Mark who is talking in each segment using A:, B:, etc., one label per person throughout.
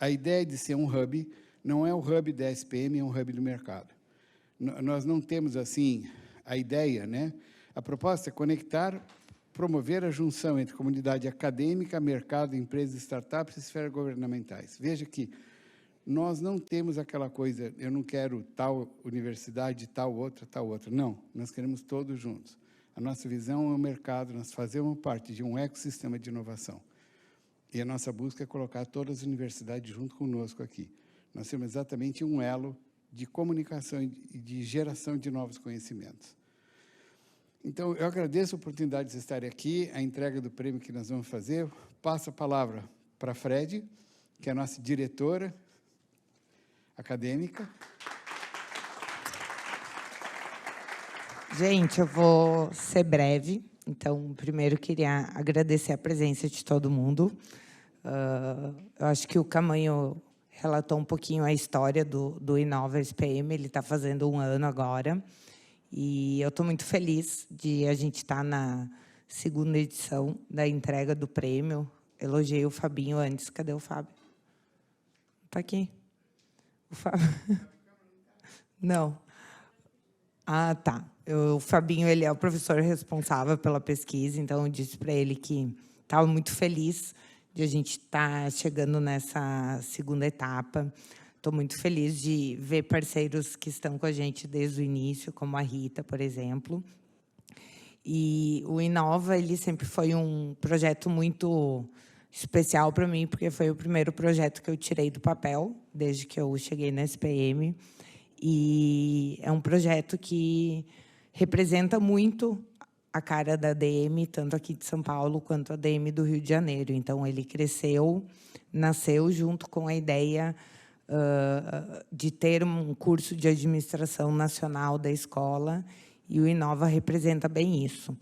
A: a ideia de ser um hub não é o hub da SPM, é um hub do mercado. Nós não temos, assim, a ideia, né? A proposta é conectar, promover a junção entre comunidade acadêmica, mercado, empresas, startups e esferas governamentais. Veja que nós não temos aquela coisa, eu não quero tal universidade, tal outra. Não, nós queremos todos juntos. A nossa visão é o mercado, nós fazemos parte de um ecossistema de inovação. E a nossa busca é colocar todas as universidades junto conosco aqui. Nós temos exatamente um elo de comunicação e de geração de novos conhecimentos. Então, eu agradeço a oportunidade de estar aqui, a entrega do prêmio que nós vamos fazer. Passo a palavra para a Fred, que é a nossa diretora acadêmica.
B: Gente, eu vou ser breve. Então, primeiro, queria agradecer a presença de todo mundo. Eu acho que o Camanho relatou um pouquinho a história do Inova SPM. Ele está fazendo 1 ano agora. E eu estou muito feliz de a gente estar na 2ª edição da entrega do prêmio. Elogiei o Fabinho antes. Cadê o Fábio? Está aqui. O Fábio. Não. Ah, tá. O Fabinho, ele é o professor responsável pela pesquisa, então eu disse para ele que estava muito feliz de a gente estar chegando nessa 2ª etapa. Estou muito feliz de ver parceiros que estão com a gente desde o início, como a Rita, por exemplo. E o Inova, ele sempre foi um projeto muito especial para mim, porque foi o primeiro projeto que eu tirei do papel, desde que eu cheguei na SPM. E é um projeto que representa muito a cara da ADM, tanto aqui de São Paulo quanto a ADM do Rio de Janeiro. Então, ele cresceu, nasceu junto com a ideia de ter um curso de administração nacional da escola, e o Inova representa bem isso.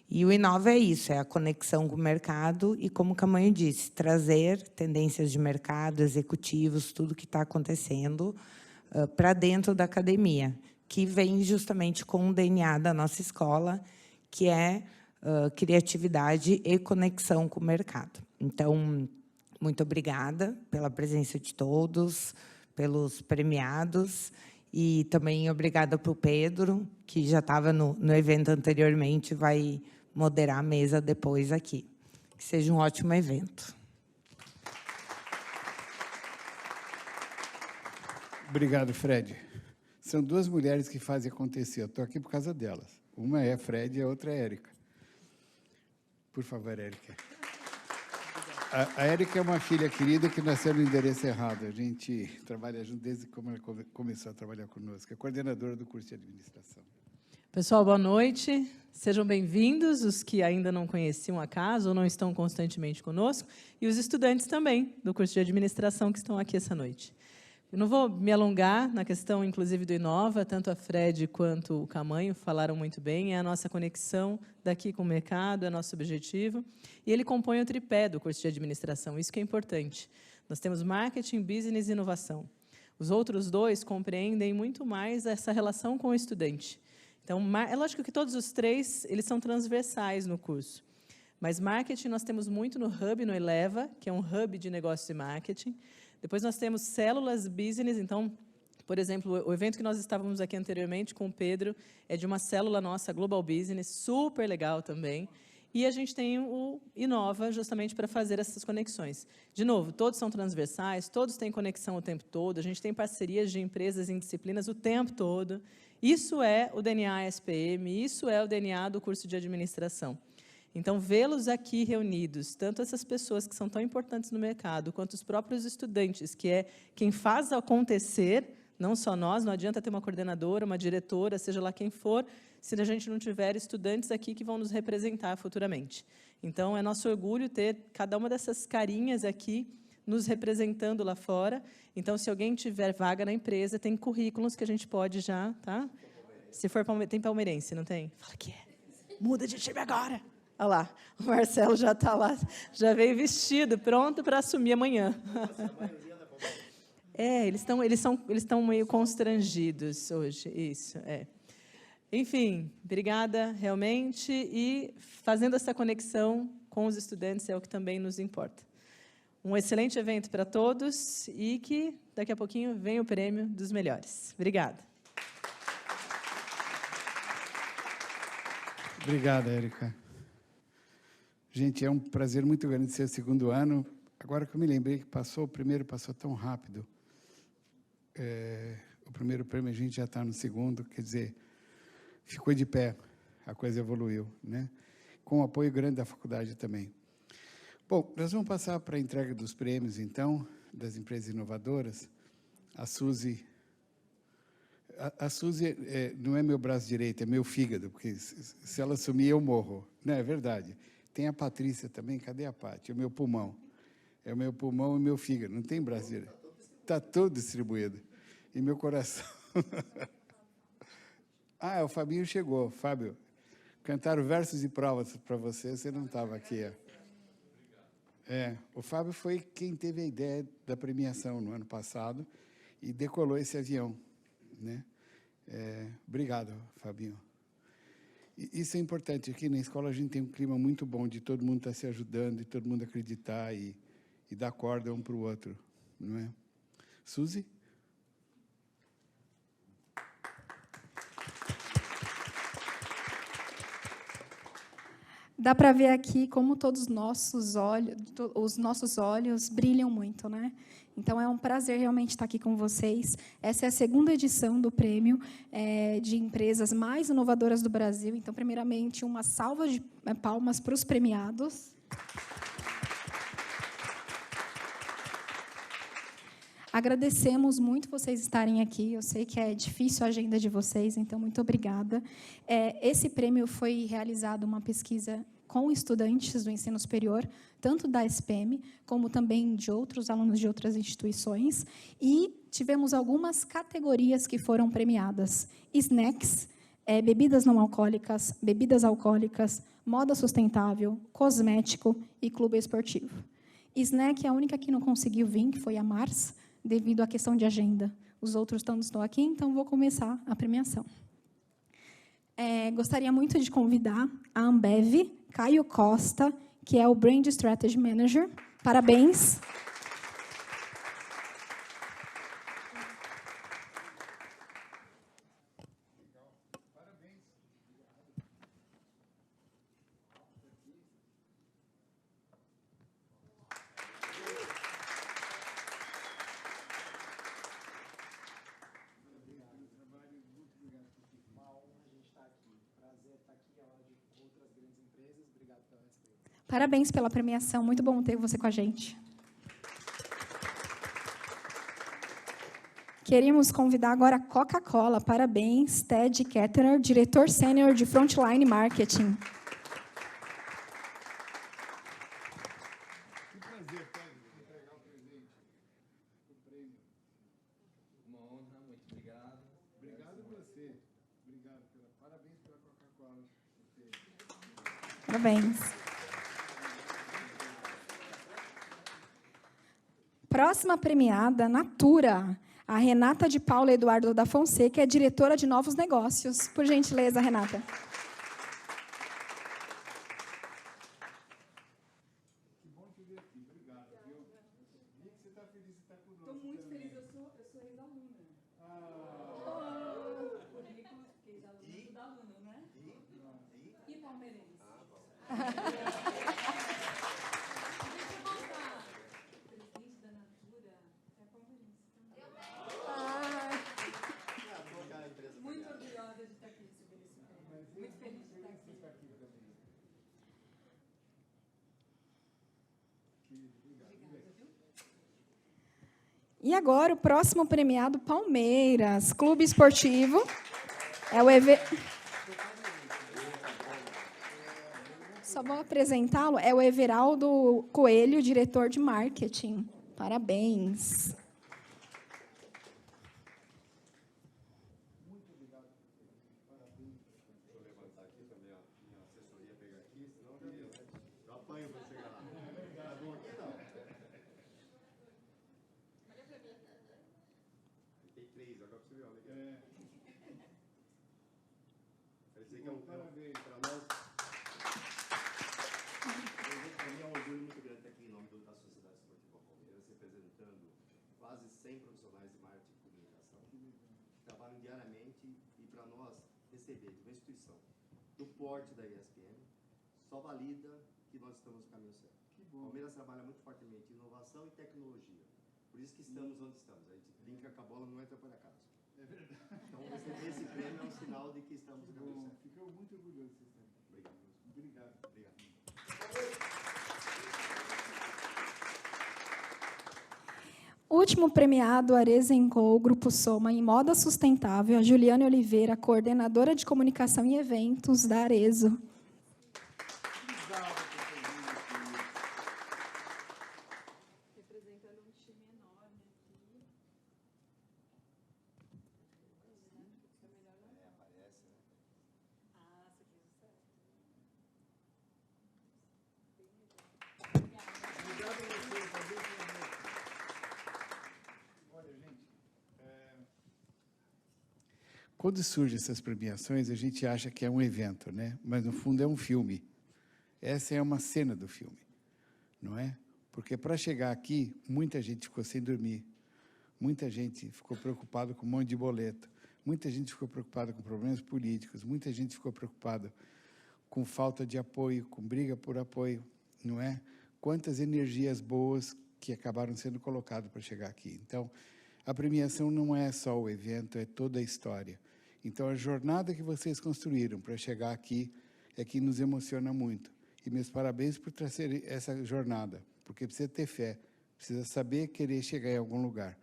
B: E o Inova é isso, é a conexão com o mercado e, como o Camanho disse, trazer tendências de mercado, executivos, tudo que está acontecendo para dentro da academia, que vem justamente com o DNA da nossa escola, que é criatividade e conexão com o mercado. Então, muito obrigada pela presença de todos, pelos premiados, e também obrigada para o Pedro, que já estava no evento anteriormente, vai moderar a mesa depois aqui. Que seja um ótimo evento.
A: Obrigado, Fred. São 2 mulheres que fazem acontecer. Eu estou aqui por causa delas. Uma é a Fred e a outra é a Érica. Por favor, Érica. A Érica é uma filha querida que nasceu no endereço errado. A gente trabalha junto desde que ela começou a trabalhar conosco. É coordenadora do curso de administração.
C: Pessoal, boa noite. Sejam bem-vindos, os que ainda não conheciam a casa ou não estão constantemente conosco, e os estudantes também do curso de administração que estão aqui essa noite. Eu não vou me alongar na questão, inclusive, do Inova, tanto a Fred quanto o Camanho falaram muito bem, é a nossa conexão daqui com o mercado, é nosso objetivo, e ele compõe o tripé do curso de administração, isso que é importante. Nós temos marketing, business e inovação. Os outros 2 compreendem muito mais essa relação com o estudante. Então, é lógico que todos os 3 eles são transversais no curso, mas marketing nós temos muito no Hub, no Eleva, que é um hub de negócio e marketing. Depois nós temos células business, então, por exemplo, o evento que nós estávamos aqui anteriormente com o Pedro é de uma célula nossa, Global Business, super legal também. E a gente tem o Inova justamente para fazer essas conexões. De novo, todos são transversais, todos têm conexão o tempo todo, a gente tem parcerias de empresas em disciplinas o tempo todo. Isso é o DNA SPM, isso é o DNA do curso de administração. Então, vê-los aqui reunidos, tanto essas pessoas que são tão importantes no mercado, quanto os próprios estudantes, que é quem faz acontecer, não só nós, não adianta ter uma coordenadora, uma diretora, seja lá quem for, se a gente não tiver estudantes aqui que vão nos representar futuramente. Então, é nosso orgulho ter cada uma dessas carinhas aqui nos representando lá fora. Então, se alguém tiver vaga na empresa, tem currículos que a gente pode já, tá? Se for tem palmeirense, não tem? Fala que é. Muda de time agora. Olha lá, o Marcelo já está lá, já veio vestido, pronto para assumir amanhã. É, eles estão meio constrangidos hoje, isso, é. Enfim, obrigada, realmente, e fazendo essa conexão com os estudantes é o que também nos importa. Um excelente evento para todos e que, daqui a pouquinho, venha o prêmio dos melhores. Obrigada.
A: Obrigado, Érica. Gente, é um prazer muito grande ser o segundo ano. Agora que eu me lembrei que o primeiro passou tão rápido. O primeiro prêmio, a gente já está no segundo, quer dizer, ficou de pé, a coisa evoluiu, né? Com o apoio grande da faculdade também. Bom, nós vamos passar para a entrega dos prêmios, então, das empresas inovadoras. A Suzy não é meu braço direito, é meu fígado, porque se ela sumir, eu morro. Não, é verdade. Tem a Patrícia também, cadê a Paty? É o meu pulmão. É o meu pulmão e meu fígado, não tem braço direito. Está todo distribuído. E meu coração. O Fabinho chegou. Fábio, cantaram versos e provas para você não estava aqui. O Fábio foi quem teve a ideia da premiação no ano passado e decolou esse avião, né? Obrigado, Fabinho. Isso é importante. Aqui na escola a gente tem um clima muito bom de todo mundo estar se ajudando, de todo mundo acreditar e dar corda um para o outro, não é? Suzy?
D: Dá para ver aqui como todos os nossos olhos brilham muito, né? Então, é um prazer realmente estar aqui com vocês. Essa é a segunda edição do prêmio de empresas mais inovadoras do Brasil. Então, primeiramente, uma salva de palmas para os premiados. Agradecemos muito vocês estarem aqui. Eu sei que é difícil a agenda de vocês, então, muito obrigada. Esse prêmio foi realizado uma pesquisa com estudantes do ensino superior, tanto da SPM, como também de outros alunos de outras instituições, e tivemos algumas categorias que foram premiadas. Snacks, bebidas não alcoólicas, bebidas alcoólicas, moda sustentável, cosmético e clube esportivo. Snack é a única que não conseguiu vir, que foi a Mars, devido à questão de agenda. Os outros não estão aqui, então vou começar a premiação. Gostaria muito de convidar a Ambev, Caio Costa, que é o Brand Strategy Manager. Parabéns. Parabéns pela premiação. Muito bom ter você com a gente. Queríamos convidar agora a Coca-Cola. Parabéns, Ted Ketterer, diretor sênior de Frontline Marketing.
A: Que prazer, Ted, entregar o presente, o prêmio.
E: Uma honra, muito obrigado.
A: Obrigado a você. Obrigado. Parabéns pela Coca-Cola.
D: Parabéns. Próxima premiada, Natura, a Renata de Paula Eduardo da Fonseca, é diretora de novos negócios. Por gentileza, Renata.
A: Que bom te ver aqui. Obrigado. Vi que você está feliz de estar conosco. Estou muito feliz. Eu sou ex-aluna.
F: Fiquei ex-aluna da aluna, né? E palmeirense. Muito orgulhosa de estar aqui recebendo esse prêmio. Muito feliz de estar aqui.
D: E agora, o próximo premiado, Palmeiras, Clube Esportivo. Só vou apresentá-lo. É o Everaldo Coelho, diretor de marketing. Parabéns.
A: Parabéns.
E: Para nós, para mim é um orgulho muito grande estar aqui em nome da Sociedade Esportiva
G: capacitando quase 100 profissionais de marketing e comunicação, que trabalham diariamente, e para nós receber de uma instituição do porte da ESPM, só valida que nós estamos no caminho certo. O Palmeiras trabalha muito fortemente em inovação e tecnologia. Por isso que estamos onde estamos. A gente brinca com a bola, não entra por acaso.
A: É verdade.
G: Então, receber esse prêmio é um sinal de que estamos no caminho certo.
A: Fico muito orgulhoso de vocês estarem aqui.
G: Obrigado.
A: Obrigado.
D: Último premiado, Arezzo & Co, Grupo Soma, em moda sustentável, a Juliane Oliveira, coordenadora de comunicação e eventos da Arezzo.
F: Representando um time enorme aqui. Ah, você fez o certo.
A: Olha, gente, quando surgem essas premiações, a gente acha que é um evento, né? Mas, no fundo, é um filme. Essa é uma cena do filme, não é? Porque, para chegar aqui, muita gente ficou sem dormir, muita gente ficou preocupada com um monte de boleto, muita gente ficou preocupada com problemas políticos, muita gente ficou preocupada com falta de apoio, com briga por apoio, não é? Quantas energias boas que acabaram sendo colocadas para chegar aqui. Então, a premiação não é só o evento, é toda a história. Então, a jornada que vocês construíram para chegar aqui é que nos emociona muito. E meus parabéns por trazer essa jornada, porque precisa ter fé, precisa saber querer chegar em algum lugar.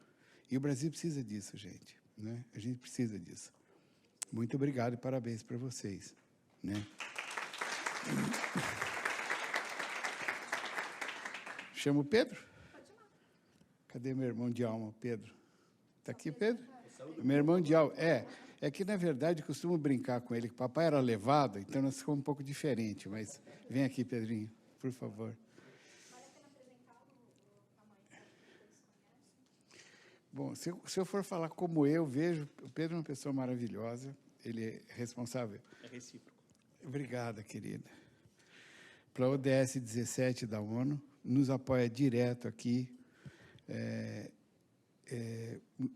A: E o Brasil precisa disso, gente, né? A gente precisa disso. Muito obrigado e parabéns para vocês, né? Chama o Pedro? Cadê meu irmão de alma, Pedro? Está aqui, Pedro? Meu irmão de alma. É que, na verdade, costumo brincar com ele, que o papai era levado, então nós ficamos um pouco diferente, mas vem aqui, Pedrinho, por favor. Bom, se eu for falar como eu vejo, o Pedro é uma pessoa maravilhosa, ele é responsável.
H: É recíproco.
A: Obrigada, querida. Para a ODS 17 da ONU, nos apoia direto aqui,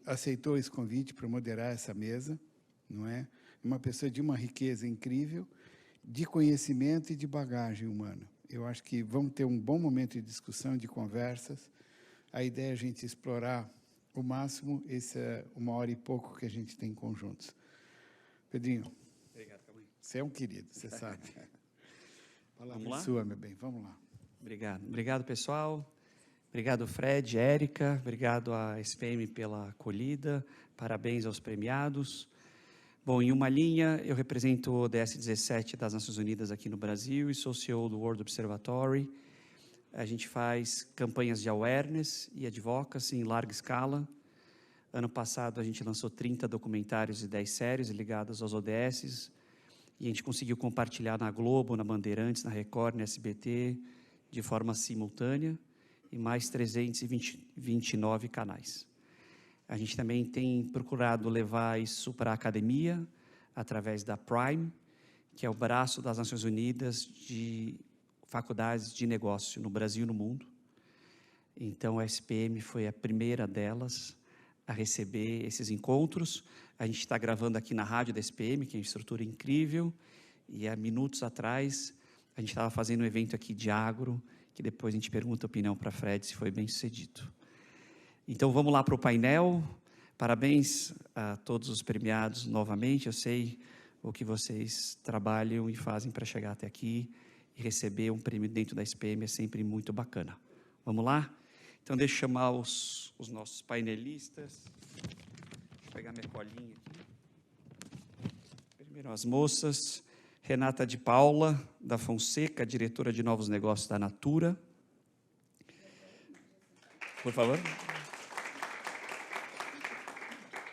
A: aceitou esse convite para moderar essa mesa, não é? Uma pessoa de uma riqueza incrível, de conhecimento e de bagagem humana. Eu acho que vamos ter um bom momento de discussão, de conversas. A ideia é a gente explorar o máximo essa 1h e pouco que a gente tem juntos. Pedrinho,
H: Obrigado, Caminho.
A: você é um querido, você sabe. Palavra
H: Vamos lá?
A: sua, meu bem, vamos lá.
H: Obrigado. Obrigado, pessoal. Obrigado, Fred, Érica. Obrigado à SPM pela acolhida. Parabéns aos premiados. Bom, em uma linha, eu represento o ODS 17 das Nações Unidas aqui no Brasil e sou CEO do World Observatory. A gente faz campanhas de awareness e advocacy em larga escala. Ano passado, a gente lançou 30 documentários e 10 séries ligadas aos ODS. E a gente conseguiu compartilhar na Globo, na Bandeirantes, na Record, na SBT, de forma simultânea, e mais 329 canais. A gente também tem procurado levar isso para a academia, através da Prime, que é o braço das Nações Unidas de faculdades de negócio no Brasil e no mundo. Então, a SPM foi a primeira delas a receber esses encontros. A gente está gravando aqui na rádio da SPM, que é uma estrutura incrível, e há minutos atrás a gente estava fazendo um evento aqui de agro, que depois a gente pergunta a opinião para a Fred se foi bem sucedido. Então, vamos lá para o painel. Parabéns a todos os premiados novamente. Eu sei o que vocês trabalham e fazem para chegar até aqui, e receber um prêmio dentro da SPM é sempre muito bacana. Vamos lá? Então, deixa eu chamar os nossos painelistas. Deixa eu pegar minha colinha aqui. Primeiro, as moças. Renata de Paula, da Fonseca, diretora de Novos Negócios da Natura. Por favor.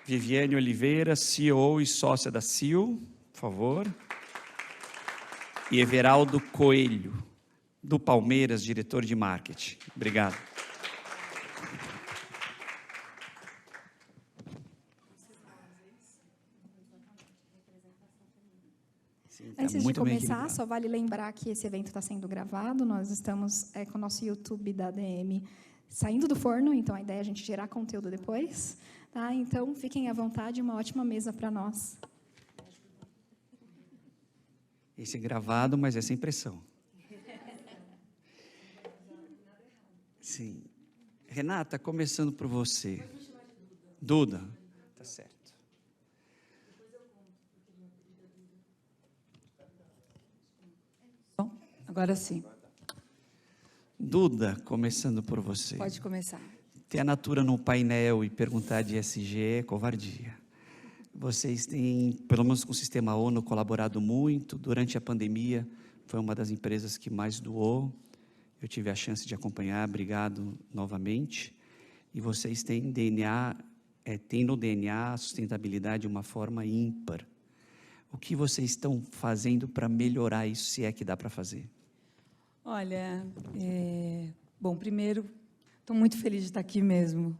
H: Viviane Oliveira, CEO e sócia da CIO, por favor. E Everaldo Coelho, do Palmeiras, diretor de marketing. Obrigado.
D: Antes de começar, só vale lembrar que esse evento está sendo gravado, nós estamos com o nosso YouTube da ADM saindo do forno, então a ideia é a gente gerar conteúdo depois. Tá? Então, fiquem à vontade, uma ótima mesa para nós.
H: Esse é gravado, mas é sem pressão. Sim. Renata, começando por você. Duda. Tá certo.
F: Bom, agora sim.
H: Duda, começando por você.
F: Pode começar.
H: Ter a Natura no painel e perguntar de ESG é covardia. Vocês têm, pelo menos com o Sistema ONU, colaborado muito. Durante a pandemia, foi uma das empresas que mais doou. Eu tive a chance de acompanhar, obrigado novamente. E vocês têm têm no DNA a sustentabilidade de uma forma ímpar. O que vocês estão fazendo para melhorar isso, se é que dá para fazer?
F: Olha, bom, primeiro, estou muito feliz de estar aqui mesmo.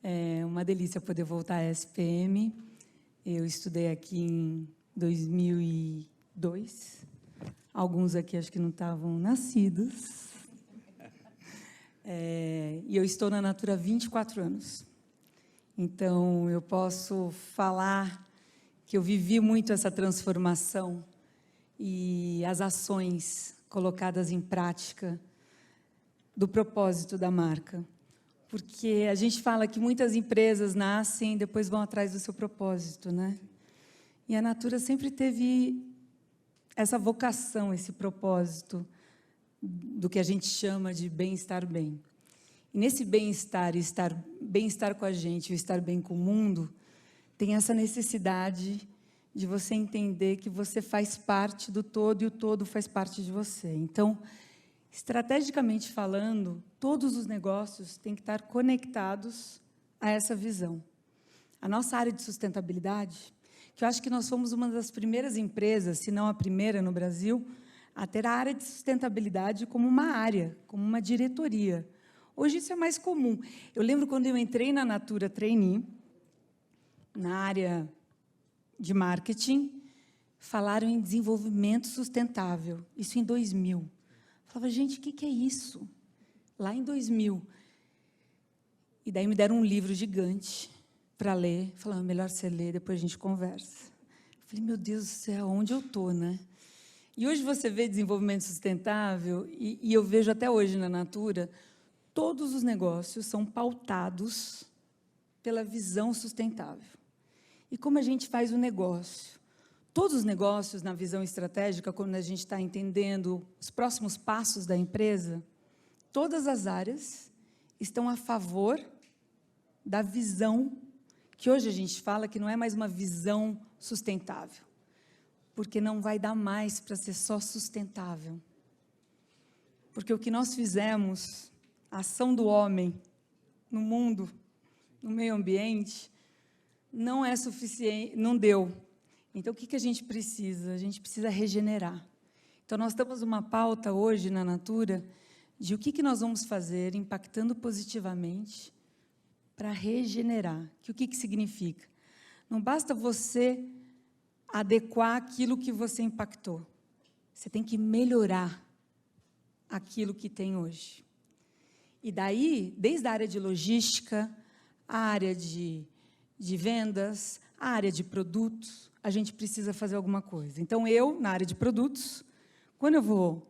F: É uma delícia poder voltar à SPM. Eu estudei aqui em 2002. Alguns aqui acho que não estavam nascidos. E eu estou na Natura há 24 anos. Então, eu posso falar que eu vivi muito essa transformação e as ações colocadas em prática do propósito da marca. Porque a gente fala que muitas empresas nascem e depois vão atrás do seu propósito, né? E a Natura sempre teve essa vocação, esse propósito do que a gente chama de bem-estar bem. E nesse bem-estar, bem-estar com a gente, o estar bem com o mundo, tem essa necessidade de você entender que você faz parte do todo e o todo faz parte de você. Então, estrategicamente falando, todos os negócios têm que estar conectados a essa visão. A nossa área de sustentabilidade, que eu acho que nós fomos uma das primeiras empresas, se não a primeira no Brasil, a ter a área de sustentabilidade como uma área, como uma diretoria. Hoje isso é mais comum. Eu lembro quando eu entrei na Natura Trainee, na área de marketing, falaram em desenvolvimento sustentável, isso em 2000. Eu falava, gente, o que é isso? Lá em 2000. E daí me deram um livro gigante para ler, falaram, melhor você ler, depois a gente conversa. Eu falei, meu Deus do céu, onde eu estou, né? E hoje você vê desenvolvimento sustentável, e eu vejo até hoje na Natura, todos os negócios são pautados pela visão sustentável. E como a gente faz o negócio? Todos os negócios, na visão estratégica, quando a gente está entendendo os próximos passos da empresa, todas as áreas estão a favor da visão, que hoje a gente fala que não é mais uma visão sustentável, porque não vai dar mais para ser só sustentável. Porque o que nós fizemos, a ação do homem no mundo, no meio ambiente, não é suficiente, não deu. Então, o que a gente precisa? A gente precisa regenerar. Então, nós estamos numa pauta hoje na Natura de o que nós vamos fazer impactando positivamente para regenerar. O que significa? Não basta você adequar aquilo que você impactou. Você tem que melhorar aquilo que tem hoje. E daí, desde a área de logística, a área de vendas, a área de produtos, a gente precisa fazer alguma coisa. Então, eu, na área de produtos, quando eu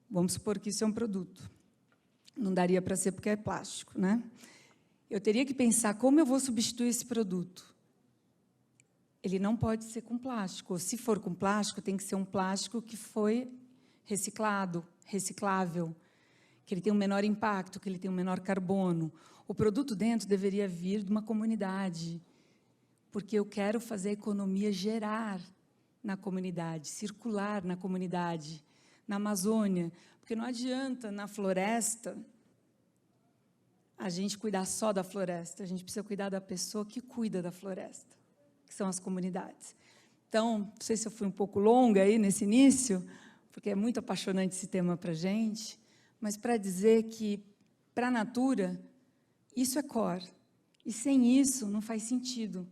F: vamos supor que isso é um produto, não daria para ser porque é plástico, né? Eu teria que pensar como eu vou substituir esse produto. Ele não pode ser com plástico, ou se for com plástico, tem que ser um plástico que foi reciclado, reciclável, que ele tem um menor impacto, que ele tem um menor carbono. O produto dentro deveria vir de uma comunidade, porque eu quero fazer a economia gerar na comunidade, circular na comunidade, na Amazônia, porque não adianta na floresta a gente cuidar só da floresta, a gente precisa cuidar da pessoa que cuida da floresta, que são as comunidades. Então, não sei se eu fui um pouco longa aí nesse início, porque é muito apaixonante esse tema para a gente, mas para dizer que, para a Natura, isso é core. E sem isso, não faz sentido.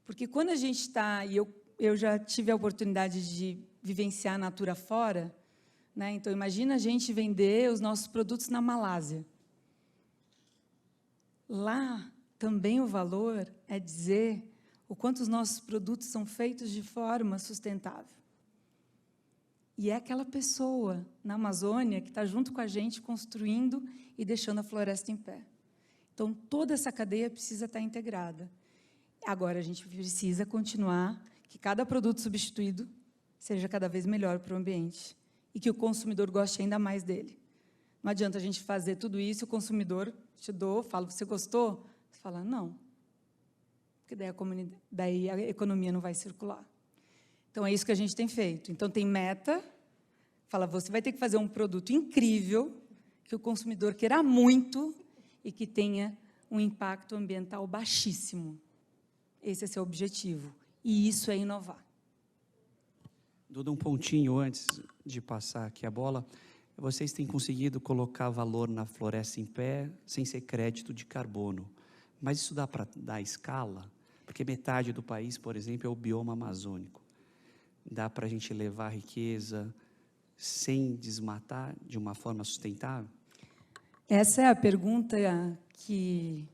F: Porque quando a gente está, e eu já tive a oportunidade de vivenciar a Natura fora, né? Então, imagina a gente vender os nossos produtos na Malásia. Lá, também o valor é dizer o quanto os nossos produtos são feitos de forma sustentável. E é aquela pessoa na Amazônia que está junto com a gente construindo e deixando a floresta em pé. Então, toda essa cadeia precisa estar integrada. Agora, a gente precisa continuar que cada produto substituído seja cada vez melhor para o ambiente e que o consumidor goste ainda mais dele. Não adianta a gente fazer tudo isso e o consumidor te fala, você gostou? Você fala, não. Porque daí a economia não vai circular. Então, é isso que a gente tem feito. Então, tem meta, fala, você vai ter que fazer um produto incrível, que o consumidor queira muito e que tenha um impacto ambiental baixíssimo. Esse é seu objetivo. E isso é inovar.
H: Duda, um pontinho antes de passar aqui a bola. Vocês têm conseguido colocar valor na floresta em pé sem ser crédito de carbono. Mas isso dá para dar escala? Porque metade do país, por exemplo, é o bioma amazônico. Dá para a gente levar a riqueza sem desmatar de uma forma sustentável?
F: Essa é a pergunta que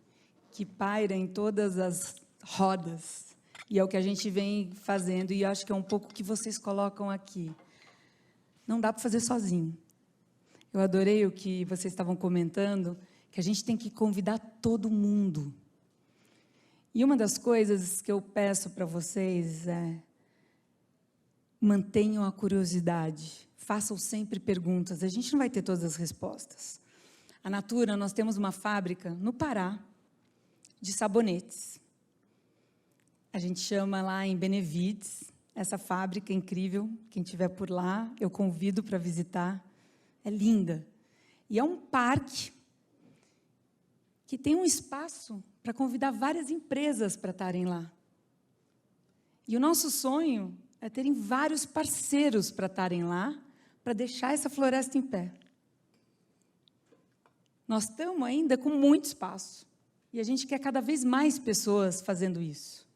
F: paira em todas as rodas. E é o que a gente vem fazendo, e acho que é um pouco o que vocês colocam aqui. Não dá para fazer sozinho. Eu adorei o que vocês estavam comentando, que a gente tem que convidar todo mundo. E uma das coisas que eu peço para vocês é: mantenham a curiosidade, façam sempre perguntas. A gente não vai ter todas as respostas. A Natura, nós temos uma fábrica no Pará de sabonetes. A gente chama lá em Benevides, essa fábrica incrível. Quem estiver por lá, eu convido para visitar. É linda. E é um parque que tem um espaço para convidar várias empresas para estarem lá. E o nosso sonho é terem vários parceiros para estarem lá, para deixar essa floresta em pé. Nós estamos ainda com muito espaço. E a gente quer cada vez mais pessoas fazendo isso.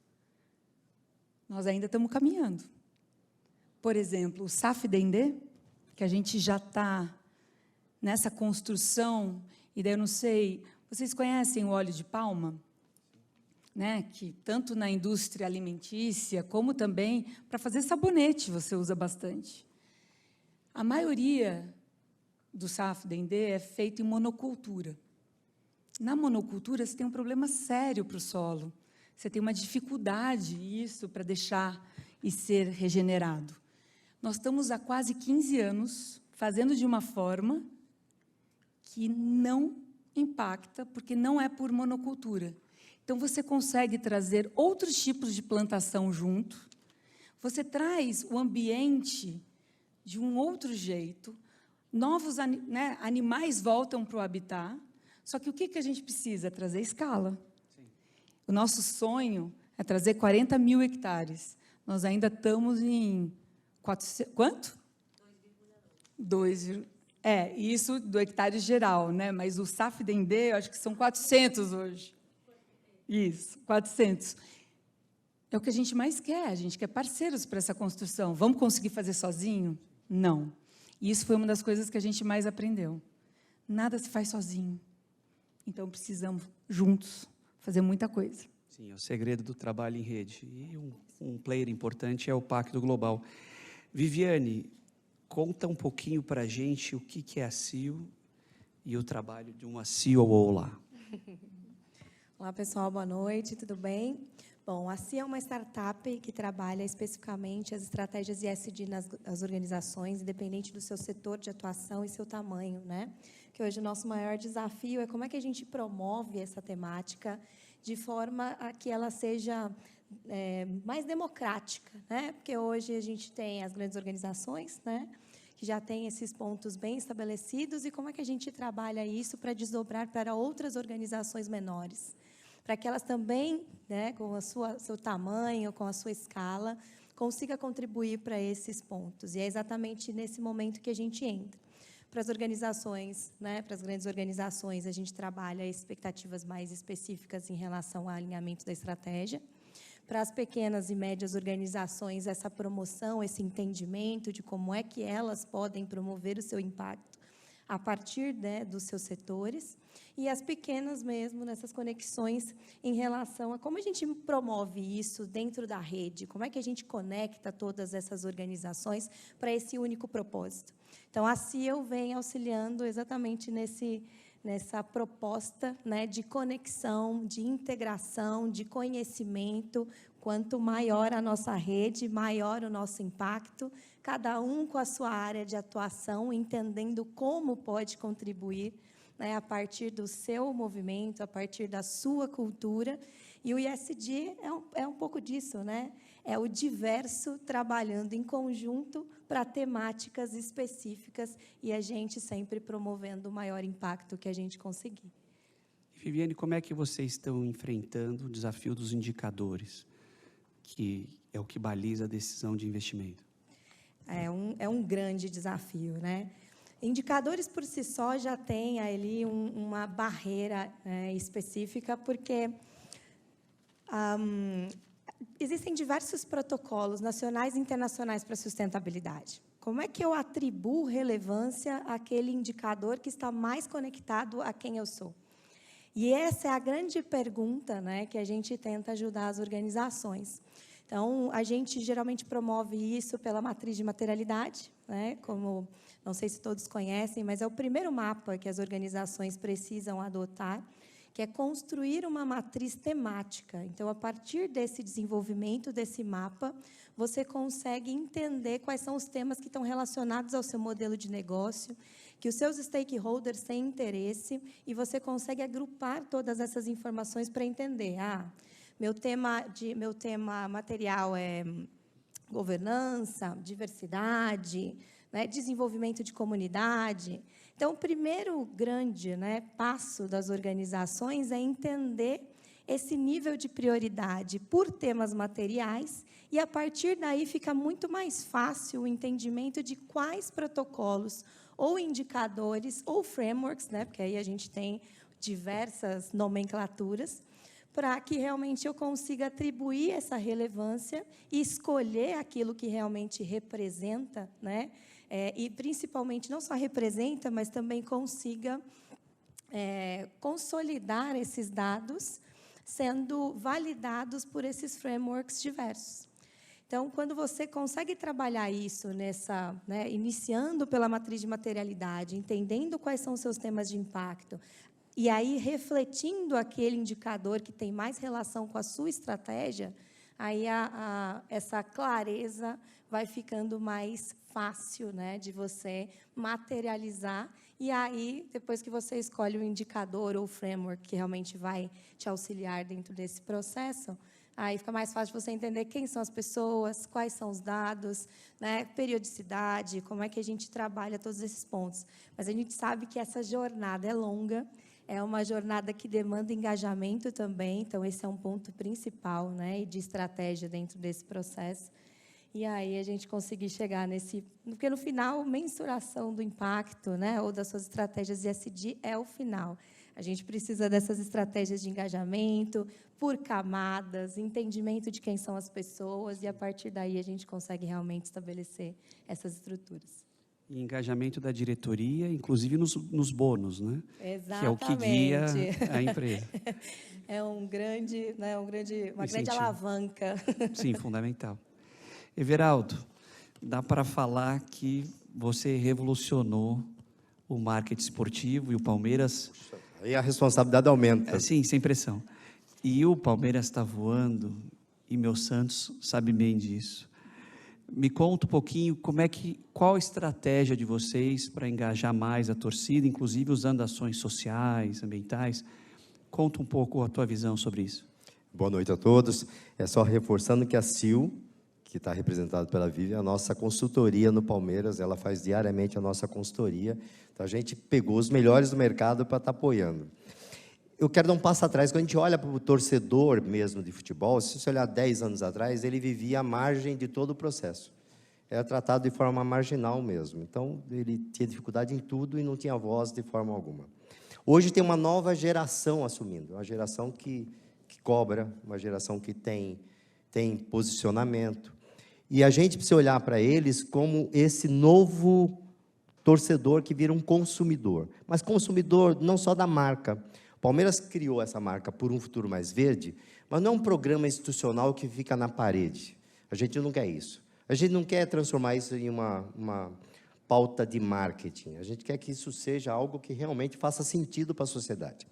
F: Nós ainda estamos caminhando. Por exemplo, o SAF Dendê, que a gente já está nessa construção, e daí eu não sei, vocês conhecem o óleo de palma? Né? Que tanto na indústria alimentícia, como também para fazer sabonete você usa bastante. A maioria do SAF Dendê é feito em monocultura. Na monocultura, você tem um problema sério para o solo. Você tem uma dificuldade, isso, para deixar e ser regenerado. Nós estamos há quase 15 anos fazendo de uma forma que não impacta, porque não é por monocultura. Então, você consegue trazer outros tipos de plantação junto, você traz o ambiente de um outro jeito, novos animais voltam para o habitat, só que o que a gente precisa? Trazer escala. Sim. O nosso sonho é trazer 40 mil hectares. Nós ainda estamos em 400, quanto? 2,9. Isso do hectare geral, né? Mas o SAF Dendê, eu acho que são 400 hoje. Isso, 400. É o que a gente mais quer, a gente quer parceiros para essa construção. Vamos conseguir fazer sozinho? Não. E isso foi uma das coisas que a gente mais aprendeu. Nada se faz sozinho. Então, precisamos, juntos, fazer muita coisa.
H: Sim, é o segredo do trabalho em rede. E um player importante é o Pacto Global. Viviane, conta um pouquinho para a gente o que é a CIO e o trabalho de uma COO lá.
I: Olá, pessoal, boa noite, tudo bem? Bom, a CIA é uma startup que trabalha especificamente as estratégias ESG nas organizações, independente do seu setor de atuação e seu tamanho, né? Que hoje o nosso maior desafio é como é que a gente promove essa temática de forma a que ela seja mais democrática, né? Porque hoje a gente tem as grandes organizações, né? Que já têm esses pontos bem estabelecidos, e como é que a gente trabalha isso para desdobrar para outras organizações menores, para que elas também, né, com seu tamanho, com a sua escala, consiga contribuir para esses pontos. E é exatamente nesse momento que a gente entra. Para as organizações, né, para as grandes organizações, a gente trabalha expectativas mais específicas em relação ao alinhamento da estratégia. Para as pequenas e médias organizações, essa promoção, esse entendimento de como é que elas podem promover o seu impacto a partir, né, dos seus setores, e as pequenas mesmo, nessas conexões em relação a como a gente promove isso dentro da rede, como é que a gente conecta todas essas organizações para esse único propósito. Então, a CIEL vem auxiliando exatamente nessa proposta, né, de conexão, de integração, de conhecimento. Quanto maior a nossa rede, maior o nosso impacto, cada um com a sua área de atuação, entendendo como pode contribuir, né, a partir do seu movimento, a partir da sua cultura. E o ISD é um pouco disso, né? É o diverso trabalhando em conjunto para temáticas específicas e a gente sempre promovendo o maior impacto que a gente conseguir.
H: Viviane, como é que vocês estão enfrentando o desafio dos indicadores, que é o que baliza a decisão de investimento?
I: É um grande desafio, né? Indicadores, por si só, já têm ali uma barreira, né, específica, porque existem diversos protocolos nacionais e internacionais para sustentabilidade. Como é que eu atribuo relevância àquele indicador que está mais conectado a quem eu sou? E essa é a grande pergunta, né, que a gente tenta ajudar as organizações. Então, a gente geralmente promove isso pela matriz de materialidade, né, como, não sei se todos conhecem, mas é o primeiro mapa que as organizações precisam adotar, que é construir uma matriz temática. Então, a partir desse desenvolvimento desse mapa, você consegue entender quais são os temas que estão relacionados ao seu modelo de negócio, que os seus stakeholders têm interesse, e você consegue agrupar todas essas informações para entender. Meu tema material é governança, diversidade, né, desenvolvimento de comunidade. Então, o primeiro grande, né, passo das organizações é entender esse nível de prioridade por temas materiais, e, a partir daí, fica muito mais fácil o entendimento de quais protocolos, ou indicadores, ou frameworks, né, porque aí a gente tem diversas nomenclaturas, para que realmente eu consiga atribuir essa relevância e escolher aquilo que realmente representa, né? E, principalmente, não só representa, mas também consiga consolidar esses dados, sendo validados por esses frameworks diversos. Então, quando você consegue trabalhar isso né, iniciando pela matriz de materialidade, entendendo quais são os seus temas de impacto, e aí refletindo aquele indicador que tem mais relação com a sua estratégia, aí essa clareza vai ficando mais fácil, né, de você materializar. E aí, depois que você escolhe o indicador ou o framework que realmente vai te auxiliar dentro desse processo, aí fica mais fácil você entender quem são as pessoas, quais são os dados, né, periodicidade, como é que a gente trabalha todos esses pontos. Mas a gente sabe que essa jornada é longa, é uma jornada que demanda engajamento também, então esse é um ponto principal, né, de estratégia dentro desse processo. E aí a gente conseguir chegar nesse... Porque, no final, mensuração do impacto, né, ou das suas estratégias de ESG é o final. A gente precisa dessas estratégias de engajamento, por camadas, entendimento de quem são as pessoas, e, a partir daí, a gente consegue realmente estabelecer essas estruturas.
H: E engajamento da diretoria, inclusive nos bônus, né?
I: Exatamente.
H: Que é o que guia a empresa.
I: É uma grande alavanca.
H: Sim, fundamental. Everaldo, dá para falar que você revolucionou o marketing esportivo e o Palmeiras...
G: Aí a responsabilidade aumenta.
H: Sim, sem pressão. E o Palmeiras está voando, e meu Santos sabe bem disso. Me conta um pouquinho qual a estratégia de vocês para engajar mais a torcida, inclusive usando ações sociais, ambientais. Conta um pouco a tua visão sobre isso.
G: Boa noite a todos. É só reforçando que a CIEL, que está representada pela Vivian, a nossa consultoria no Palmeiras, ela faz diariamente a nossa consultoria. Então, a gente pegou os melhores do mercado para estar apoiando. Eu quero dar um passo atrás. Quando a gente olha para o torcedor mesmo de futebol, se você olhar 10 anos atrás, ele vivia à margem de todo o processo. Era tratado de forma marginal mesmo. Então, ele tinha dificuldade em tudo e não tinha voz de forma alguma. Hoje tem uma nova geração assumindo, uma geração que cobra, uma geração que tem posicionamento. E a gente precisa olhar para eles como esse novo torcedor que vira um consumidor. Mas consumidor não só da marca. O Palmeiras criou essa marca por um futuro mais verde, mas não é um programa institucional que fica na parede. A gente não quer isso. A gente não quer transformar isso em uma pauta de marketing. A gente quer que isso seja algo que realmente faça sentido para a sociedade.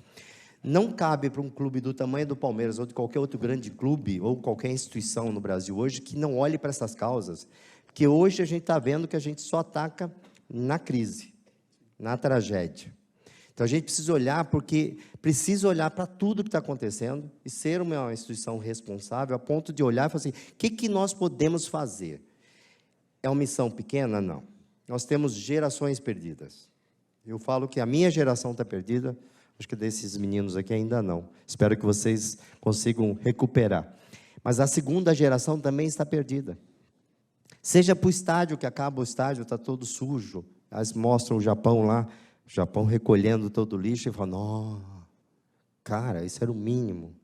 G: Não cabe para um clube do tamanho do Palmeiras ou de qualquer outro grande clube ou qualquer instituição no Brasil hoje que não olhe para essas causas, porque hoje a gente está vendo que a gente só ataca na crise, na tragédia. Então, a gente precisa olhar, porque precisa olhar para tudo que está acontecendo e ser uma instituição responsável a ponto de olhar e falar assim, o que nós podemos fazer? É uma missão pequena? Não. Nós temos gerações perdidas. Eu falo que a minha geração está perdida, acho que desses meninos aqui ainda não. Espero que vocês consigam recuperar. Mas a segunda geração também está perdida. Seja para o estádio, que acaba o estádio, está todo sujo. Elas mostram o Japão lá, o Japão recolhendo todo o lixo e falam, não, cara, isso era o mínimo.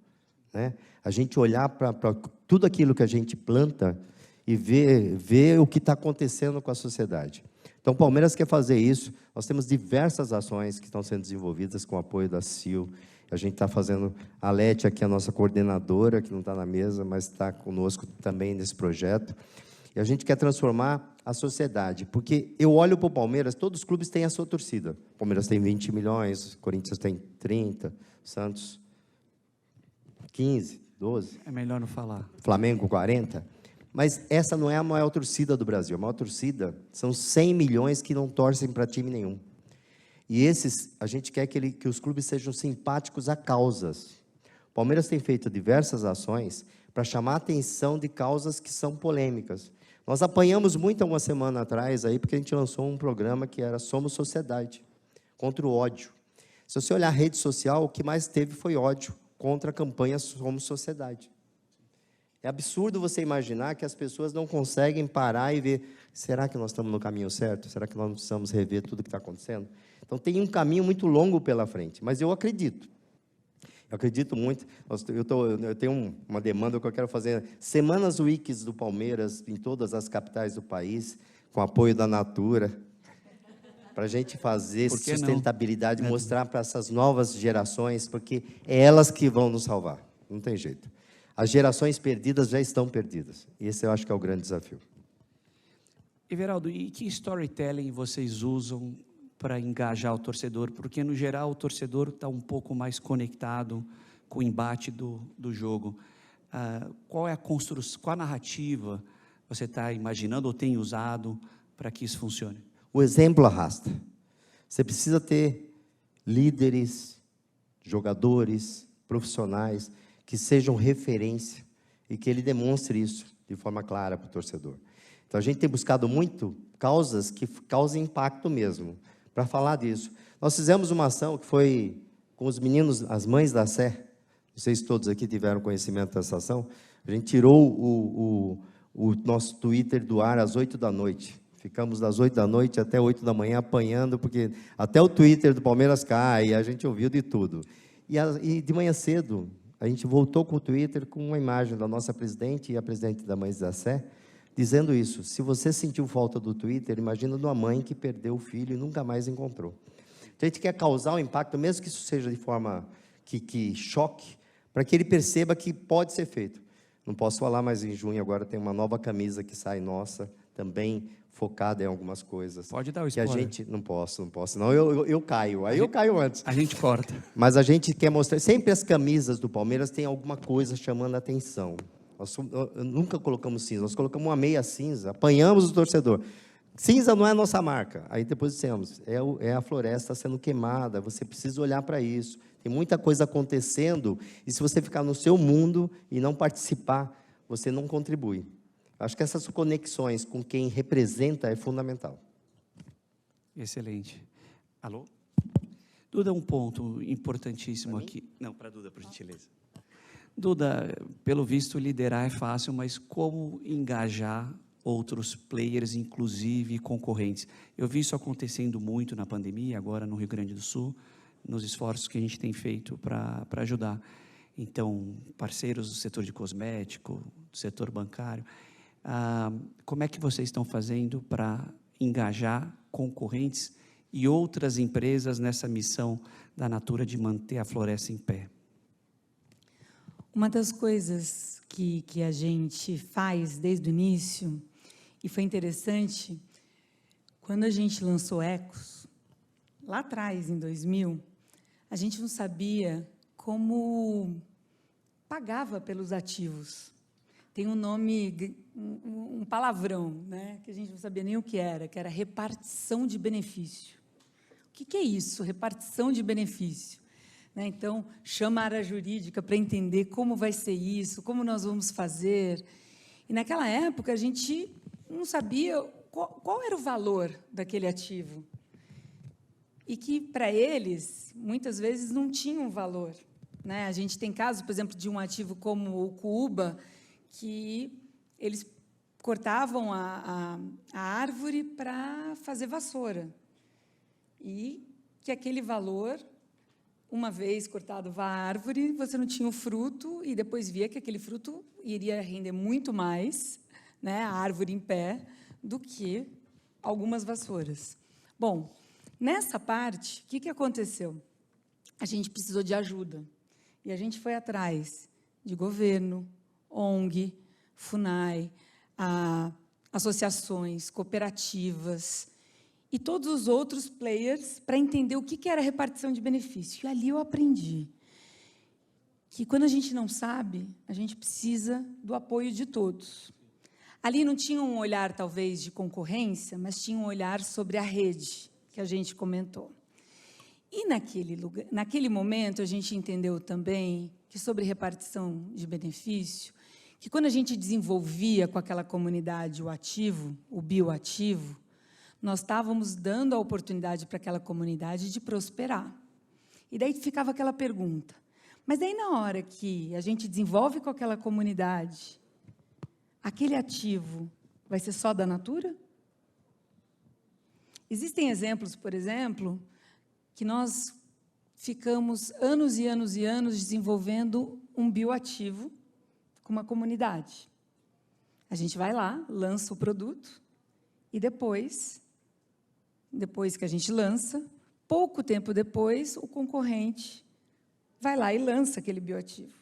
G: Né? A gente olhar para tudo aquilo que a gente planta e ver o que está acontecendo com a sociedade. Então, o Palmeiras quer fazer isso. Nós temos diversas ações que estão sendo desenvolvidas com o apoio da CIL. A gente está fazendo, a Lete aqui, a nossa coordenadora, que não está na mesa, mas está conosco também nesse projeto. E a gente quer transformar a sociedade, porque eu olho para o Palmeiras, todos os clubes têm a sua torcida. O Palmeiras tem 20 milhões, o Corinthians tem 30, Santos 15, 12.
H: É melhor não falar.
G: Flamengo 40. Mas essa não é a maior torcida do Brasil. A maior torcida são 100 milhões que não torcem para time nenhum. E esses, a gente quer que os clubes sejam simpáticos a causas. O Palmeiras tem feito diversas ações para chamar a atenção de causas que são polêmicas. Nós apanhamos muito há uma semana atrás, aí, porque a gente lançou um programa que era Somos Sociedade, contra o ódio. Se você olhar a rede social, o que mais teve foi ódio contra a campanha Somos Sociedade. É absurdo você imaginar que as pessoas não conseguem parar e ver, será que nós estamos no caminho certo? Será que nós precisamos rever tudo o que está acontecendo? Então, tem um caminho muito longo pela frente, mas eu acredito. Eu acredito muito. Eu tenho uma demanda que eu quero fazer semanas wikis do Palmeiras em todas as capitais do país, com apoio da Natura, para a gente fazer sustentabilidade, mostrar para essas novas gerações, porque é elas que vão nos salvar. Não tem jeito. As gerações perdidas já estão perdidas. E esse eu acho que é o grande desafio.
H: Everaldo, e que storytelling vocês usam para engajar o torcedor? Porque, no geral, o torcedor está um pouco mais conectado com o embate do jogo. Qual é a construção, qual a narrativa você está imaginando ou tem usado para que isso funcione?
G: O exemplo arrasta. Você precisa ter líderes, jogadores, profissionais, que sejam referência e que ele demonstre isso de forma clara para o torcedor. Então, a gente tem buscado muito causas que causem impacto mesmo, para falar disso. Nós fizemos uma ação que foi com os meninos, as mães da Sé, não sei se todos aqui tiveram conhecimento dessa ação, a gente tirou o nosso Twitter do ar às 8 da noite. Ficamos das 8 da noite até 8 da manhã apanhando, porque até o Twitter do Palmeiras cai, a gente ouviu de tudo. E de manhã cedo, a gente voltou com o Twitter com uma imagem da nossa presidente e a presidente da Mães da Sé, dizendo isso. Se você sentiu falta do Twitter, imagina de uma mãe que perdeu o filho e nunca mais encontrou. Então, a gente quer causar um impacto, mesmo que isso seja de forma que choque, para que ele perceba que pode ser feito. Não posso falar, mas em junho agora tem uma nova camisa que sai nossa, também focada em algumas coisas.
H: Pode dar o
G: spoiler.
H: spoiler.
G: Que a gente, não posso, senão eu caio. Aí eu caio antes.
H: A gente corta.
G: Mas a gente quer mostrar, sempre as camisas do Palmeiras tem alguma coisa chamando a atenção. Nós nunca colocamos cinza, nós colocamos uma meia cinza, apanhamos o torcedor. Cinza não é a nossa marca. Aí depois dissemos, é a floresta sendo queimada, você precisa olhar para isso. Tem muita coisa acontecendo, e se você ficar no seu mundo e não participar, você não contribui. Acho que essas conexões com quem representa é fundamental.
H: Excelente. Alô? Duda, um ponto importantíssimo aqui. Não, para a Duda, por gentileza. Duda, pelo visto, liderar é fácil, mas como engajar outros players, inclusive concorrentes? Eu vi isso acontecendo muito na pandemia, agora no Rio Grande do Sul, nos esforços que a gente tem feito para ajudar. Então, parceiros do setor de cosmético, do setor bancário, como é que vocês estão fazendo para engajar concorrentes e outras empresas nessa missão da Natura de manter a floresta em pé?
F: Uma das coisas que a gente faz desde o início, e foi interessante, quando a gente lançou Ecos, lá atrás, em 2000, a gente não sabia como pagava pelos ativos. Tem um nome, um palavrão, né, que a gente não sabia nem o que era repartição de benefício. O que é isso, repartição de benefício? Né, então, chama a área jurídica para entender como vai ser isso, como nós vamos fazer. E, naquela época, a gente não sabia qual era o valor daquele ativo. E que, para eles, muitas vezes, não tinha um valor. Né? A gente tem casos, por exemplo, de um ativo como o Cuba, que eles cortavam a árvore para fazer vassoura. E que aquele valor, uma vez cortado a árvore, você não tinha o fruto, e depois via que aquele fruto iria render muito mais, né, a árvore em pé, do que algumas vassouras. Bom, nessa parte, o que aconteceu? A gente precisou de ajuda. E a gente foi atrás de governo, ONG, FUNAI, associações, cooperativas e todos os outros players para entender o que era repartição de benefício. E ali eu aprendi que, quando a gente não sabe, a gente precisa do apoio de todos. Ali não tinha um olhar, talvez, de concorrência, mas tinha um olhar sobre a rede, que a gente comentou. E, naquele momento, a gente entendeu também que, sobre repartição de benefício, que, quando a gente desenvolvia com aquela comunidade o ativo, o bioativo, nós estávamos dando a oportunidade para aquela comunidade de prosperar. E daí ficava aquela pergunta, mas daí, na hora que a gente desenvolve com aquela comunidade, aquele ativo vai ser só da Natura? Existem exemplos, por exemplo, que nós ficamos anos e anos e anos desenvolvendo um bioativo com uma comunidade. A gente vai lá, lança o produto, e depois que a gente lança, pouco tempo depois, o concorrente vai lá e lança aquele bioativo.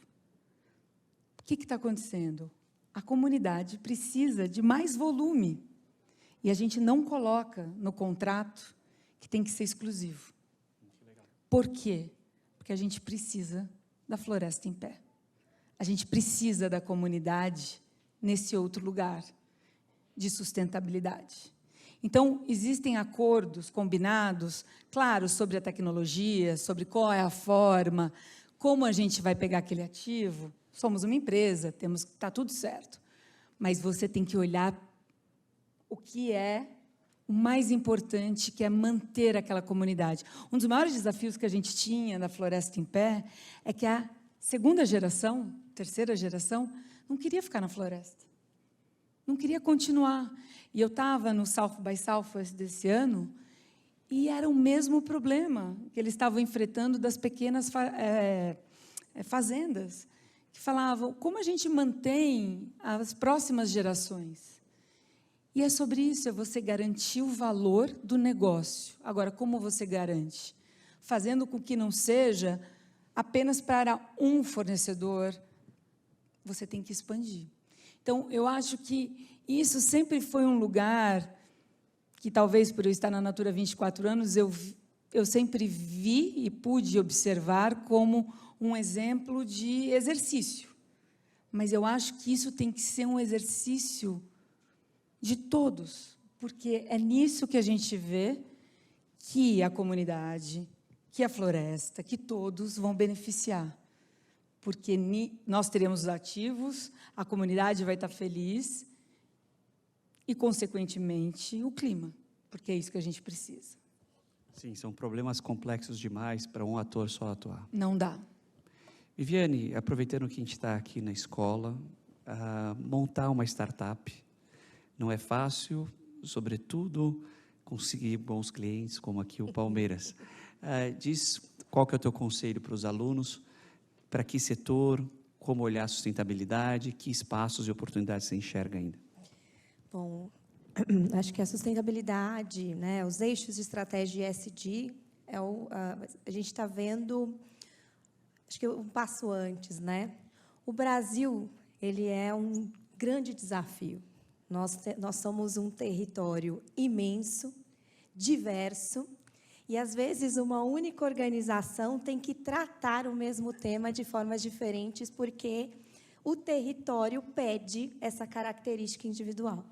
F: O que está acontecendo? A comunidade precisa de mais volume, e a gente não coloca no contrato que tem que ser exclusivo. Por quê? Porque a gente precisa da floresta em pé. A gente precisa da comunidade nesse outro lugar de sustentabilidade. Então, existem acordos combinados, claro, sobre a tecnologia, sobre qual é a forma, como a gente vai pegar aquele ativo. Somos uma empresa, está tudo certo. Mas você tem que olhar o que é o mais importante, que é manter aquela comunidade. Um dos maiores desafios que a gente tinha na Floresta em Pé é que a segunda geração, terceira geração, não queria ficar na floresta. Não queria continuar. E eu estava no South by Southwest desse ano, e era o mesmo problema que eles estavam enfrentando das pequenas fazendas, que falavam, como a gente mantém as próximas gerações? E é sobre isso, é você garantir o valor do negócio. Agora, como você garante? Fazendo com que não seja apenas para um fornecedor, você tem que expandir. Então, eu acho que isso sempre foi um lugar que, talvez por eu estar na Natura há 24 anos, eu sempre vi e pude observar como um exemplo de exercício. Mas eu acho que isso tem que ser um exercício de todos, porque é nisso que a gente vê que a comunidade, que a floresta, que todos vão beneficiar. Porque nós teremos os ativos, a comunidade vai estar feliz e, consequentemente, o clima, porque é isso que a gente precisa.
H: Sim, são problemas complexos demais para um ator só atuar.
F: Não dá.
H: Viviane, aproveitando que a gente está aqui na escola, montar uma startup não é fácil, sobretudo conseguir bons clientes, como aqui o Palmeiras. Diz qual que é o teu conselho para os alunos, para que setor, como olhar a sustentabilidade, que espaços e oportunidades você enxerga ainda?
I: Bom, acho que a sustentabilidade, né, os eixos de estratégia ESG, a gente está vendo, acho que um passo antes, né? O Brasil, ele é um grande desafio. Nós somos um território imenso, diverso, e, às vezes, uma única organização tem que tratar o mesmo tema de formas diferentes, porque o território pede essa característica individual.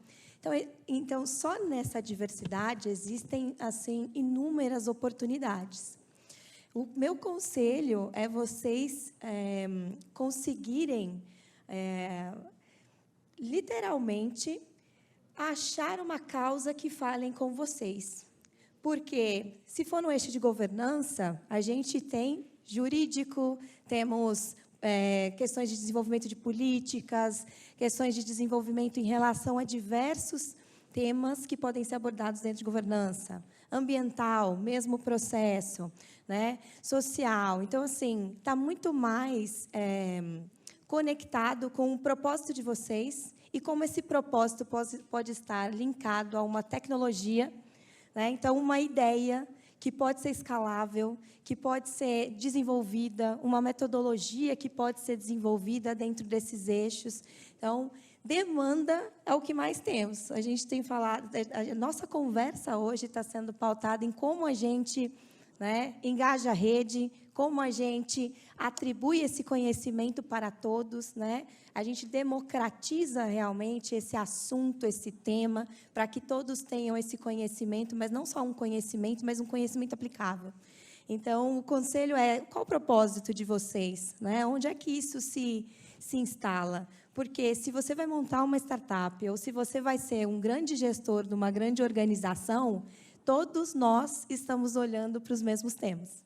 I: Então, só nessa diversidade existem, assim, inúmeras oportunidades. O meu conselho é vocês conseguirem, literalmente, achar uma causa que falem com vocês. Porque, se for no eixo de governança, a gente tem jurídico, temos questões de desenvolvimento de políticas, questões de desenvolvimento em relação a diversos temas que podem ser abordados dentro de governança. Ambiental, mesmo processo, né? Social. Então, assim, está muito mais conectado com o propósito de vocês e como esse propósito pode estar linkado a uma tecnologia, né? Então, uma ideia que pode ser escalável, que pode ser desenvolvida, uma metodologia que pode ser desenvolvida dentro desses eixos. Então, demanda é o que mais temos. A gente tem falado, a nossa conversa hoje está sendo pautada em como a gente, né, engaja a rede, como a gente atribui esse conhecimento para todos, né? A gente democratiza realmente esse assunto, esse tema, para que todos tenham esse conhecimento, mas não só um conhecimento, mas um conhecimento aplicável. Então, o conselho é, qual o propósito de vocês, né? Onde é que isso se instala? Porque se você vai montar uma startup, ou se você vai ser um grande gestor de uma grande organização, todos nós estamos olhando para os mesmos temas.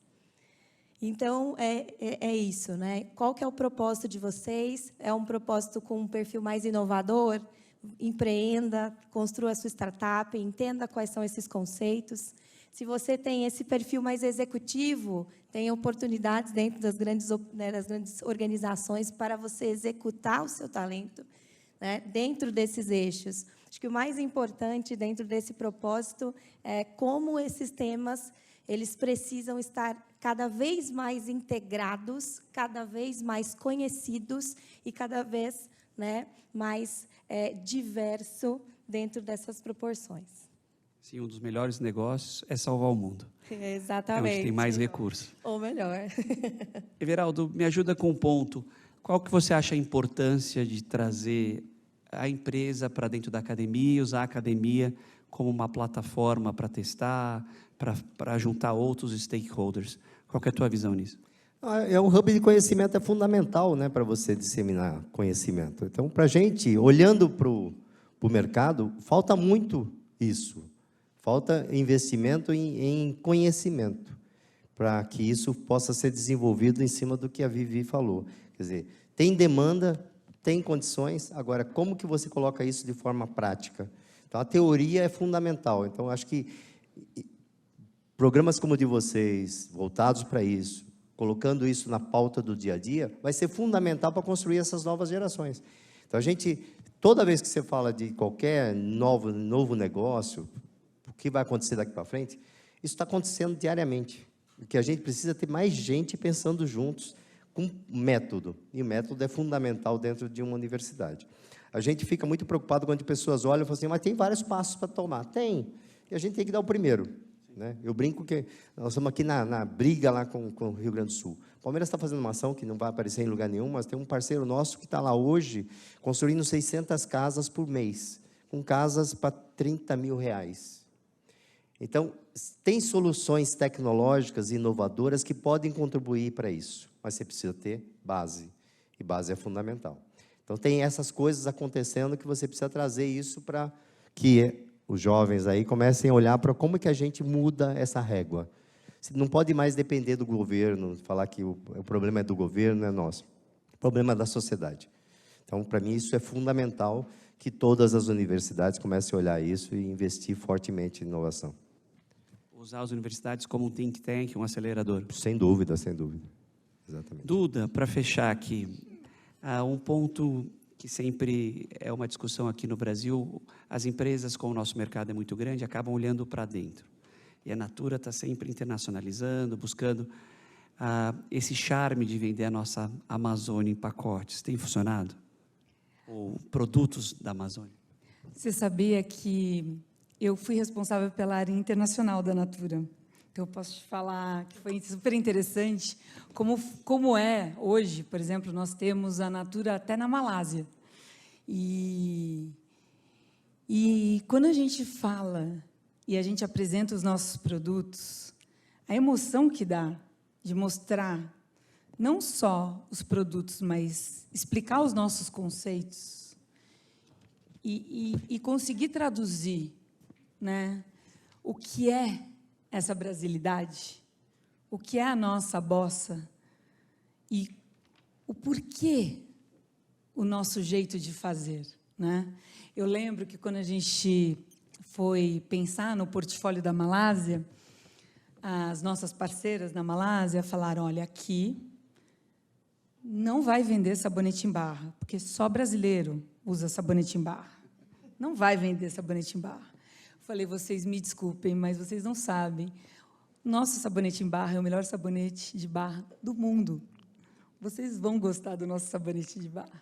I: Então, é isso, né? Qual que é o propósito de vocês? É um propósito com um perfil mais inovador? Empreenda, construa a sua startup, entenda quais são esses conceitos. Se você tem esse perfil mais executivo, tem oportunidades dentro das grandes organizações para você executar o seu talento, né, dentro desses eixos. Acho que o mais importante dentro desse propósito é como esses temas eles precisam estar cada vez mais integrados, cada vez mais conhecidos e cada vez, né, mais diverso dentro dessas proporções.
H: Sim, um dos melhores negócios é salvar o mundo.
I: Exatamente.
H: É onde tem mais recursos.
I: Ou melhor.
H: Everaldo, me ajuda com um ponto. Qual que você acha a importância de trazer a empresa para dentro da academia, usar a academia como uma plataforma para testar, para juntar outros stakeholders? Qual que é a tua visão nisso?
J: O hub de conhecimento é fundamental, né, para você disseminar conhecimento. Então, para a gente, olhando para o mercado, falta muito isso. Falta investimento em conhecimento, para que isso possa ser desenvolvido em cima do que a Vivi falou. Quer dizer, tem demanda, tem condições, agora, como que você coloca isso de forma prática? Então, a teoria é fundamental. Então, acho que programas como o de vocês, voltados para isso, colocando isso na pauta do dia a dia, vai ser fundamental para construir essas novas gerações. Então, a gente, toda vez que você fala de qualquer novo negócio, o que vai acontecer daqui para frente, isso está acontecendo diariamente. O que a gente precisa é ter mais gente pensando juntos, com método. E o método é fundamental dentro de uma universidade. A gente fica muito preocupado quando as pessoas olham e falam assim, mas tem vários passos para tomar. Tem. E a gente tem que dar o primeiro. Né? Eu brinco que nós estamos aqui na briga lá com o Rio Grande do Sul. O Palmeiras está fazendo uma ação que não vai aparecer em lugar nenhum, mas tem um parceiro nosso que está lá hoje construindo 600 casas por mês, com casas para R$30 mil. Então, tem soluções tecnológicas e inovadoras que podem contribuir para isso, mas você precisa ter base, e base é fundamental. Então, tem essas coisas acontecendo que você precisa trazer isso para que os jovens aí comecem a olhar para como que a gente muda essa régua. Não pode mais depender do governo, falar que o problema é do governo, não é nosso. O problema é da sociedade. Então, para mim, isso é fundamental que todas as universidades comecem a olhar isso e investir fortemente em inovação.
H: Usar as universidades como um think tank, um acelerador.
J: Sem dúvida, sem dúvida. Exatamente.
H: Duda, para fechar aqui, um ponto que sempre é uma discussão aqui no Brasil. As empresas, como o nosso mercado é muito grande, acabam olhando para dentro. E a Natura está sempre internacionalizando, buscando esse charme de vender a nossa Amazônia em pacotes. Tem funcionado? Ou produtos da Amazônia?
F: Você sabia que eu fui responsável pela área internacional da Natura. Então, eu posso te falar que foi super interessante como é hoje, por exemplo, nós temos a Natura até na Malásia. E quando a gente fala e a gente apresenta os nossos produtos, a emoção que dá de mostrar não só os produtos, mas explicar os nossos conceitos e conseguir traduzir, né, o que é essa brasilidade, o que é a nossa bossa e o porquê o nosso jeito de fazer, né? Eu lembro que quando a gente foi pensar no portfólio da Malásia, as nossas parceiras na Malásia falaram, olha, aqui não vai vender sabonete em barra, porque só brasileiro usa sabonete em barra. Não vai vender sabonete em barra. Falei, vocês me desculpem, mas vocês não sabem. Nosso sabonete em barra é o melhor sabonete de barra do mundo. Vocês vão gostar do nosso sabonete de barra.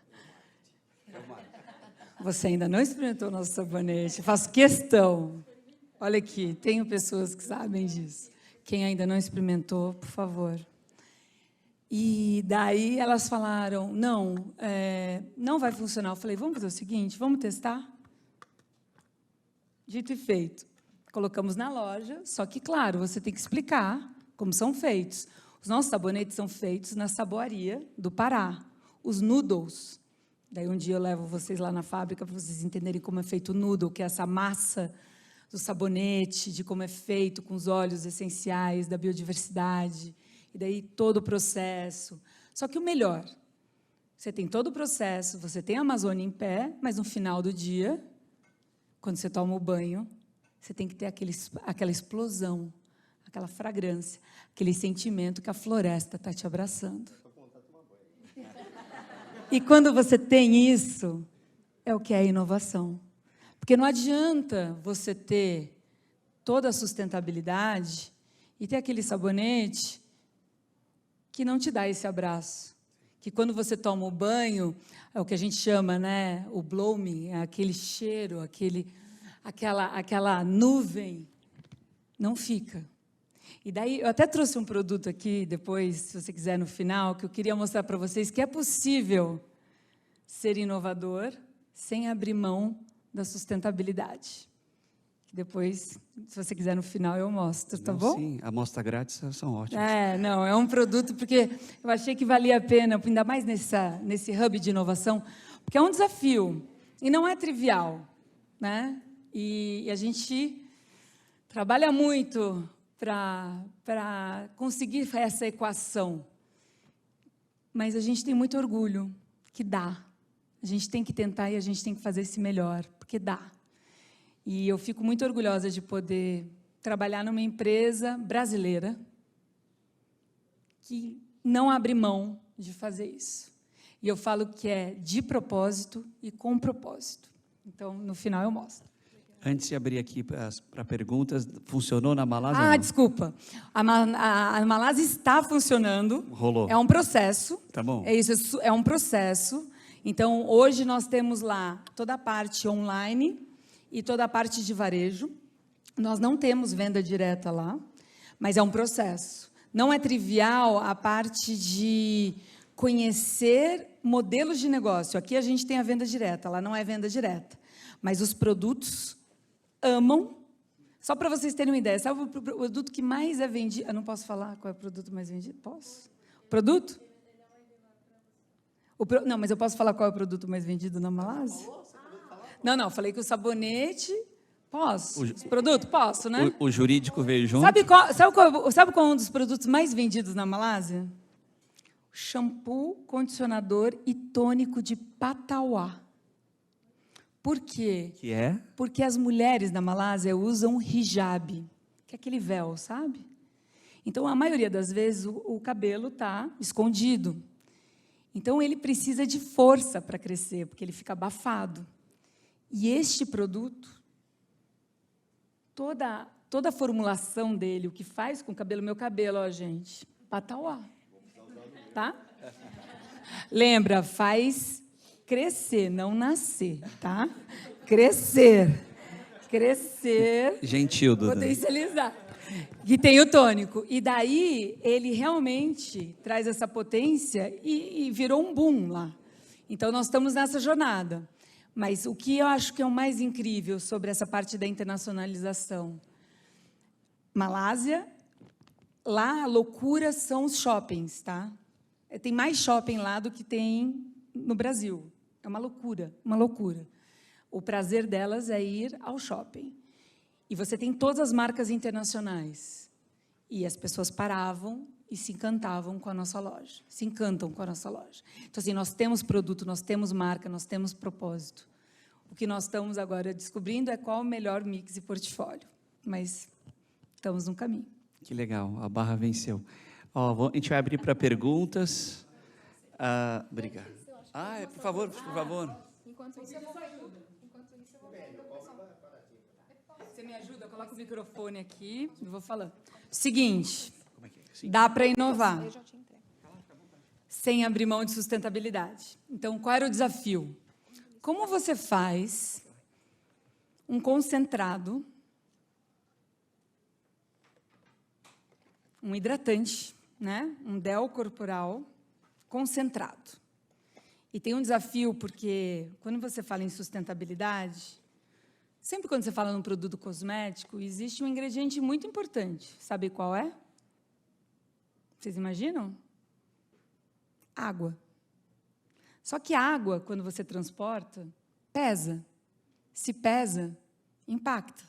F: Você ainda não experimentou o nosso sabonete? Faço questão. Olha aqui, tenho pessoas que sabem disso. Quem ainda não experimentou, por favor. E daí elas falaram, não, não vai funcionar. Eu falei, vamos fazer o seguinte, vamos testar? Dito e feito. Colocamos na loja, só que, claro, você tem que explicar como são feitos. Os nossos sabonetes são feitos na saboaria do Pará. Os noodles, daí um dia eu levo vocês lá na fábrica para vocês entenderem como é feito o noodle, que é essa massa do sabonete, de como é feito com os óleos essenciais da biodiversidade, e daí todo o processo. Só que o melhor, você tem todo o processo, você tem a Amazônia em pé, mas no final do dia, quando você toma o banho, você tem que ter aquela explosão, aquela fragrância, aquele sentimento que a floresta está te abraçando. E quando você tem isso, é o que é inovação. Porque não adianta você ter toda a sustentabilidade e ter aquele sabonete que não te dá esse abraço. Que quando você toma o banho, é o que a gente chama, né, o blooming, é aquele cheiro, aquela nuvem, não fica. E daí, eu até trouxe um produto aqui, depois, se você quiser, no final, que eu queria mostrar para vocês que é possível ser inovador sem abrir mão da sustentabilidade. Depois, se você quiser, no final, eu mostro, tá bom?
H: Sim, amostra grátis são ótimas.
F: Não, é um produto, porque eu achei que valia a pena, ainda mais nesse hub de inovação, porque é um desafio, e não é trivial, né? E a gente trabalha muito para conseguir essa equação, mas a gente tem muito orgulho que dá. A gente tem que tentar e a gente tem que fazer esse melhor, porque dá. E eu fico muito orgulhosa de poder trabalhar numa empresa brasileira que não abre mão de fazer isso. E eu falo que é de propósito e com propósito. Então, no final, eu mostro.
H: Antes de abrir aqui para perguntas, funcionou na Malásia? Não?
F: Desculpa. A Malásia está funcionando.
H: Rolou.
F: É um processo.
H: Tá bom.
F: Isso é um processo. Então, hoje nós temos lá toda a parte online e toda a parte de varejo. Nós não temos venda direta lá, mas é um processo. Não é trivial a parte de conhecer modelos de negócio. Aqui a gente tem a venda direta, lá não é venda direta. Mas os produtos amam. Só para vocês terem uma ideia, sabe o produto que mais é vendido? Eu não posso falar qual é o produto mais vendido? Posso? Produto? Não, mas eu posso falar qual é o produto mais vendido na Malásia? Não, falei que o sabonete... Posso? Produto? Posso, né?
H: O jurídico veio junto?
F: Sabe qual é um dos produtos mais vendidos na Malásia? Shampoo, condicionador e tônico de Patauá. Por quê?
H: Que é?
F: Porque as mulheres na Malásia usam hijab, que é aquele véu, sabe? Então, a maioria das vezes, o cabelo está escondido. Então, ele precisa de força para crescer, porque ele fica abafado. E este produto, toda a formulação dele, o que faz com o cabelo, meu cabelo, ó, gente, patauá, tá? Lembra, faz crescer, não nascer, tá? Crescer.
H: Gentil, Duda.
F: Potencializar. Que tem o tônico. E daí, ele realmente traz essa potência e virou um boom lá. Então, nós estamos nessa jornada. Mas o que eu acho que é o mais incrível sobre essa parte da internacionalização? Malásia, lá a loucura são os shoppings, tá? Tem mais shopping lá do que tem no Brasil. É uma loucura, uma loucura. O prazer delas é ir ao shopping. E você tem todas as marcas internacionais. E as pessoas paravam e se encantavam com a nossa loja. Se encantam com a nossa loja. Então, assim, nós temos produto, nós temos marca, nós temos propósito. O que nós estamos agora descobrindo é qual o melhor mix e portfólio. Mas estamos no caminho.
H: Que legal, a barra venceu. Ó, a gente vai abrir para perguntas. Obrigado. Por favor, por favor.
D: Enquanto isso, eu vou
F: Você me ajuda? Coloca o microfone aqui e vou falando. Seguinte, dá para inovar sem abrir mão de sustentabilidade. Então, qual era o desafio? Como você faz um concentrado, um hidratante, né? Um DEL corporal concentrado. E tem um desafio, porque quando você fala em sustentabilidade, sempre quando você fala num produto cosmético, existe um ingrediente muito importante. Sabe qual é? Vocês imaginam? Água. Só que a água, quando você transporta, pesa. Se pesa, impacta.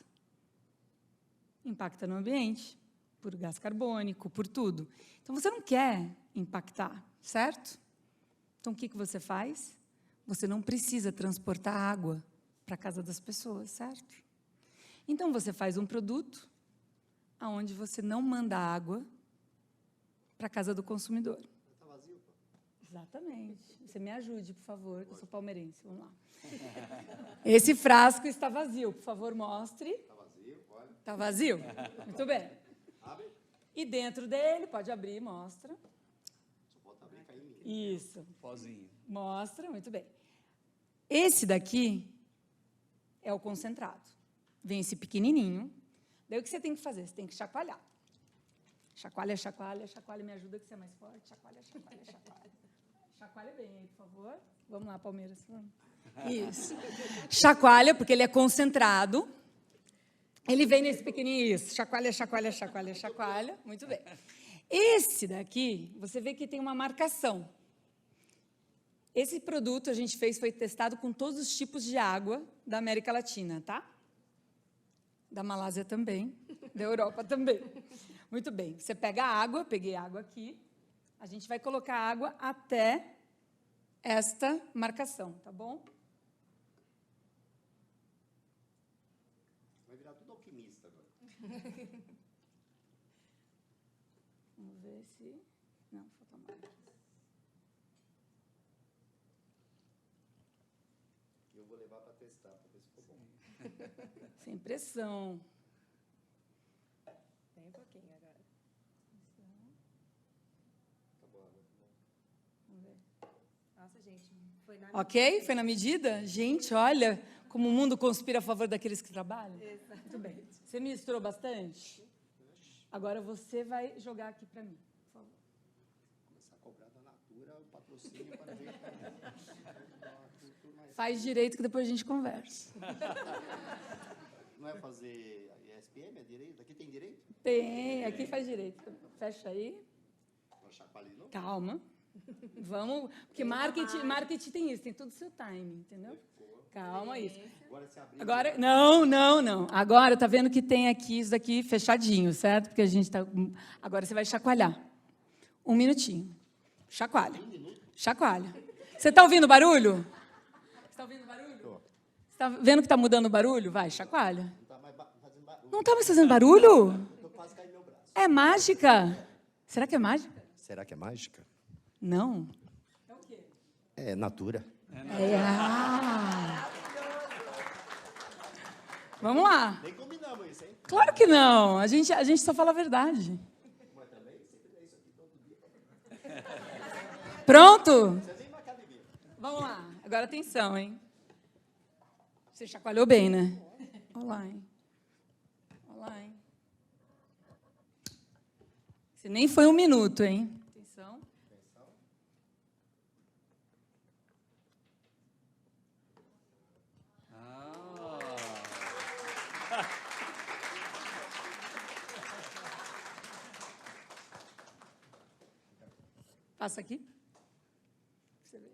F: Impacta no ambiente, por gás carbônico, por tudo. Então, você não quer impactar, certo? Então, o que você faz? Você não precisa transportar água para a casa das pessoas, certo? Então, você faz um produto onde você não manda água para a casa do consumidor.
G: Está vazio, pô.
F: Exatamente. Você me ajude, por favor, que eu sou palmeirense. Vamos lá. Esse frasco está vazio. Por favor, mostre.
G: Está vazio, olha.
F: Está vazio? Muito bem.
G: Abre.
F: E dentro dele, pode abrir, mostra.
G: Só falta abrir e cair em mim.
F: Isso.
H: Pozinho.
F: Mostra, muito bem. Esse daqui é o concentrado. Vem esse pequenininho. Daí o que você tem que fazer? Você tem que chacoalhar. Chacoalha, chacoalha, chacoalha. Me ajuda que você é mais forte. Chacoalha, chacoalha, chacoalha. Chacoalha bem aí, por favor. Vamos lá, Palmeiras. Vamos. Isso. Chacoalha, porque ele é concentrado. Ele vem nesse pequenininho. Isso. Chacoalha, chacoalha, chacoalha, chacoalha. Muito bem. Esse daqui, você vê que tem uma marcação. Esse produto a gente foi testado com todos os tipos de água da América Latina, tá? Da Malásia também, da Europa também. Muito bem. Você pega a água, peguei água aqui, a gente vai colocar água até esta marcação, tá bom?
G: Vai virar tudo alquimista agora.
F: Vamos ver se... Não, falta mais.
G: Eu vou levar para testar, para ver se ficou bom.
F: Sem pressão.
I: Bem um pouquinho agora.
G: Tá bom, agora tá bom.
F: Vamos ver.
I: Nossa, gente, foi na
F: Ok? Foi na medida? Gente, olha como o mundo conspira a favor daqueles que trabalham.
I: Exato.
F: Muito bem. Você misturou bastante? Agora você vai jogar aqui para mim, por favor.
G: Começar a cobrar da Natura o patrocínio para ver.
F: Faz direito que depois a gente conversa.
G: Não é fazer ESPM, é direito? Aqui tem direito?
F: Tem, aqui faz direito. Fecha aí.
G: Para chacoalhar de novo?
F: Calma. Vamos, porque marketing tem isso, tem todo o seu time, entendeu? Calma, isso.
G: Agora se abrir.
F: Agora, não. Agora, tá vendo que tem aqui isso daqui fechadinho, certo? Porque a gente tá... Agora você vai chacoalhar. 1 minutinho. Chacoalha. Chacoalha. Você tá ouvindo barulho? Você tá ouvindo barulho?
G: Tô.
F: Você tá vendo que tá mudando o barulho? Vai, chacoalha.
G: Não está mais fazendo barulho.
F: Não tá mais fazendo barulho?
G: Estou quase caindo meu braço.
F: É mágica. Será que é mágica?
G: Será que é mágica?
F: Não. É o quê?
J: É Natura.
F: Vamos lá.
J: Nem combinamos isso, hein?
F: Claro que não. A gente só fala a verdade.
J: Mas também sempre é isso aqui todo dia.
F: Pronto? Vamos lá. Agora atenção, hein? Você chacoalhou bem, né? Olha lá, hein? Olha lá, hein? Você nem foi 1 minuto, hein? Atenção. Passa aqui. Você vê.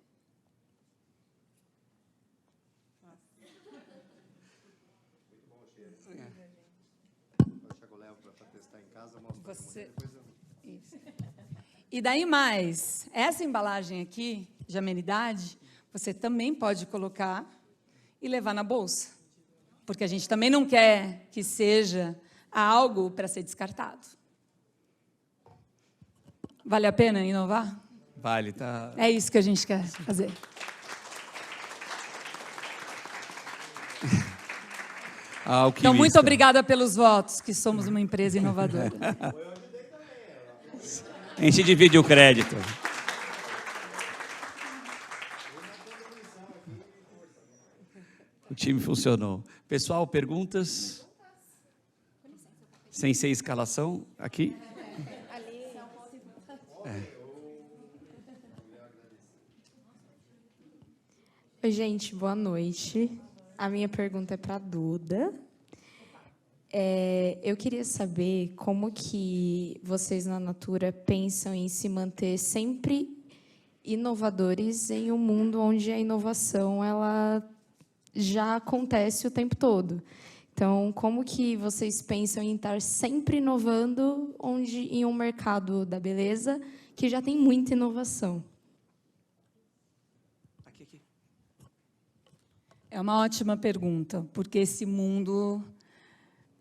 J: Eu levo para testar em casa, mostro
F: Você...
J: depois eu...
F: Isso. E daí mais, essa embalagem aqui, de amenidade, você também pode colocar e levar na bolsa. Porque a gente também não quer que seja algo para ser descartado. Vale a pena inovar?
H: Vale, tá?
F: É isso que a gente quer fazer. Então, muito obrigada pelos votos, que somos uma empresa inovadora.
H: A gente divide o crédito. O time funcionou. Pessoal, perguntas? Sem ser escalação, aqui?
K: Oi, gente, boa noite. A minha pergunta é para a Duda. Eu queria saber como que vocês na Natura pensam em se manter sempre inovadores em um mundo onde a inovação ela já acontece o tempo todo. Então, como que vocês pensam em estar sempre inovando em um mercado da beleza que já tem muita inovação?
F: É uma ótima pergunta, porque esse mundo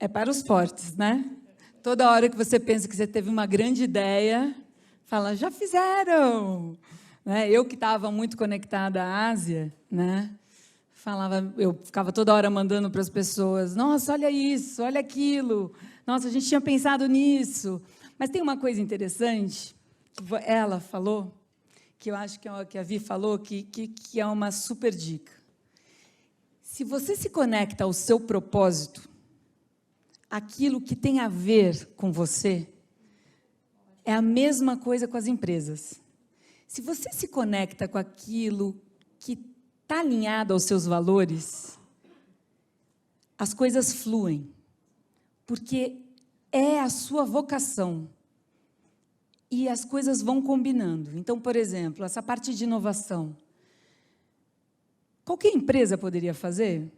F: é para os fortes, né? Toda hora que você pensa que você teve uma grande ideia, fala, já fizeram! Né? Eu que estava muito conectada à Ásia, né? Eu ficava toda hora mandando para as pessoas, nossa, olha isso, olha aquilo, nossa, a gente tinha pensado nisso. Mas tem uma coisa interessante, que ela falou, que eu acho que a Vi falou, que é uma super dica. Se você se conecta ao seu propósito, aquilo que tem a ver com você, é a mesma coisa com as empresas. Se você se conecta com aquilo que está alinhado aos seus valores, as coisas fluem, porque é a sua vocação e as coisas vão combinando. Então, por exemplo, essa parte de inovação, qualquer empresa poderia fazer?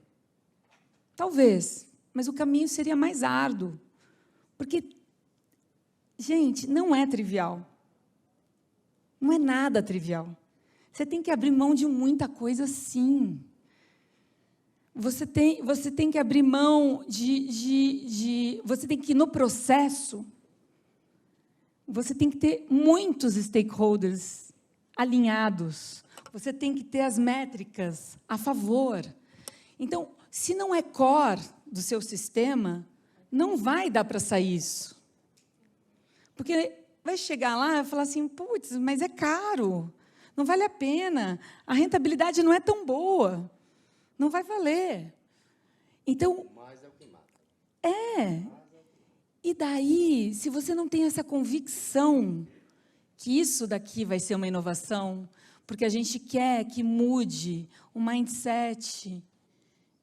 F: Talvez, mas o caminho seria mais árduo, porque, gente, não é trivial. Não é nada trivial. Você tem que abrir mão de muita coisa, sim. Você tem que abrir mão você tem que, no processo, você tem que ter muitos stakeholders alinhados. Você tem que ter as métricas a favor. Então, se não é core do seu sistema, não vai dar para sair isso. Porque vai chegar lá e falar assim, putz, mas é caro, não vale a pena, a rentabilidade não é tão boa, não vai valer. Então, e daí, se você não tem essa convicção que isso daqui vai ser uma inovação, porque a gente quer que mude o mindset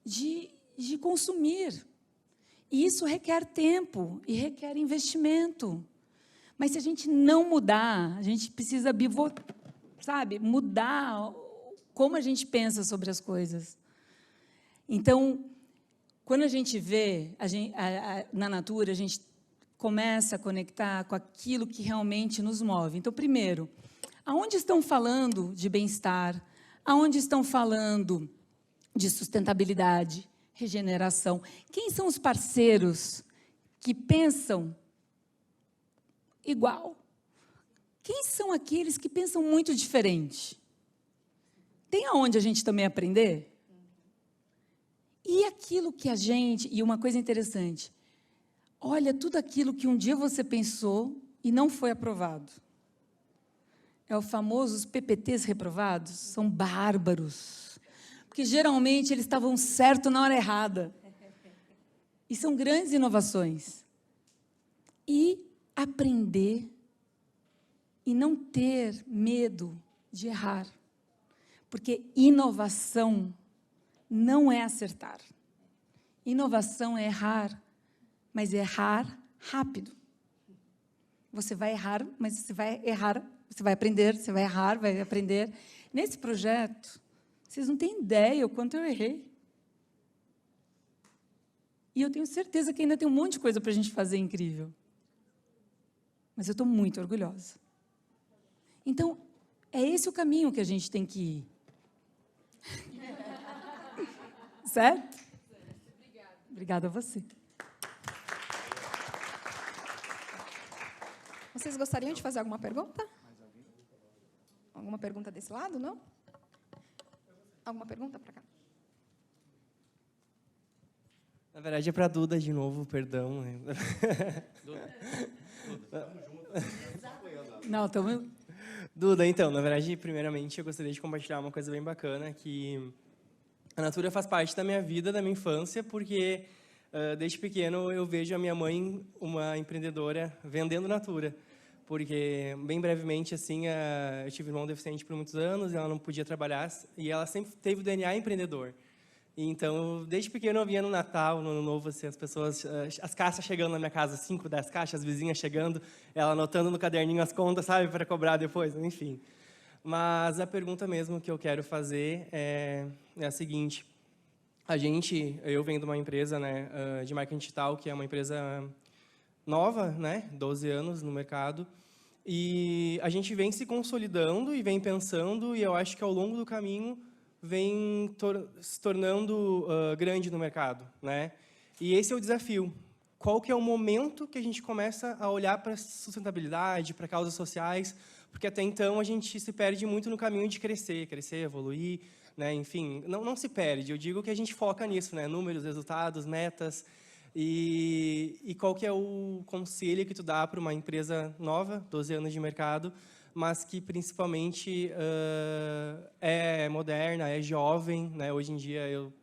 F: de consumir. E isso requer tempo e requer investimento. Mas se a gente não mudar, a gente precisa mudar como a gente pensa sobre as coisas. Então, quando a gente vê, na Natura, a gente começa a conectar com aquilo que realmente nos move. Então, primeiro, aonde estão falando de bem-estar? Aonde estão falando de sustentabilidade, regeneração? Quem são os parceiros que pensam igual? Quem são aqueles que pensam muito diferente? tem aonde a gente também aprender? E aquilo que a gente... E uma coisa interessante, olha tudo aquilo que um dia você pensou e não foi aprovado. É o famoso, os PPTs reprovados, são bárbaros. Porque, geralmente, eles estavam certos na hora errada. E são grandes inovações. E aprender e não ter medo de errar. Porque inovação não é acertar. Inovação é errar, mas errar rápido. Você vai errar, mas você vai errar, você vai aprender, você vai errar, vai aprender. Nesse projeto, vocês não têm ideia o quanto eu errei. E eu tenho certeza que ainda tem um monte de coisa para a gente fazer incrível. Mas eu estou muito orgulhosa. Então, é esse o caminho que a gente tem que ir. Certo? Obrigada a você.
D: Vocês gostariam de fazer alguma pergunta? Alguma pergunta desse lado, não? Alguma pergunta para cá?
E: Na verdade, é para a Duda de novo, perdão.
F: Não, estamos...
E: Duda, então, na verdade, primeiramente, eu gostaria de compartilhar uma coisa bem bacana, que a Natura faz parte da minha vida, da minha infância, porque desde pequeno eu vejo a minha mãe, uma empreendedora, vendendo Natura. Porque, bem brevemente, assim, eu tive um irmão deficiente por muitos anos, ela não podia trabalhar, e ela sempre teve o DNA empreendedor. Então, desde pequeno eu via no Natal, no Ano Novo, assim, as pessoas, as caixas chegando na minha casa, 5, 10 caixas, as vizinhas chegando, ela anotando no caderninho as contas, sabe, para cobrar depois, enfim. Mas a pergunta mesmo que eu quero fazer é a seguinte: eu venho de uma empresa, né, de marketing digital, que é uma empresa nova, né, 12 anos no mercado, e a gente vem se consolidando e vem pensando, e eu acho que ao longo do caminho vem se tornando grande no mercado, né? E esse é o desafio. Qual que é o momento que a gente começa a olhar para a sustentabilidade, para causas sociais? Porque até então a gente se perde muito no caminho de crescer, evoluir, né? Enfim, não se perde. Eu digo que a gente foca nisso, né? Números, resultados, metas. E qual que é o conselho que tu dá para uma empresa nova, 12 anos de mercado, mas que principalmente é moderna, é jovem, né? Hoje em dia eu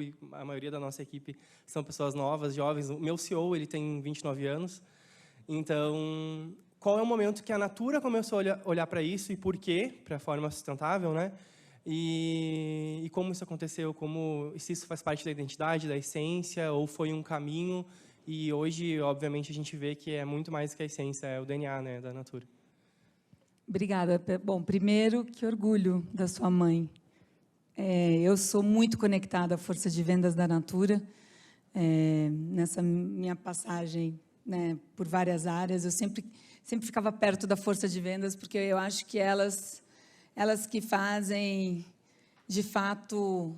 E: e a maioria da nossa equipe são pessoas novas, jovens. O meu CEO, ele tem 29 anos. Então, qual é o momento que a Natura começou a olhar para isso e por quê? Para a forma sustentável, né? E como isso aconteceu, se isso faz parte da identidade, da essência, ou foi um caminho. E hoje, obviamente, a gente vê que é muito mais que a essência, é o DNA, né, da Natura.
F: Obrigada. Bom, primeiro, que orgulho da sua mãe. Eu sou muito conectada à força de vendas da Natura. Nessa minha passagem, né, por várias áreas, eu sempre ficava perto da força de vendas, porque eu acho que elas que fazem, de fato,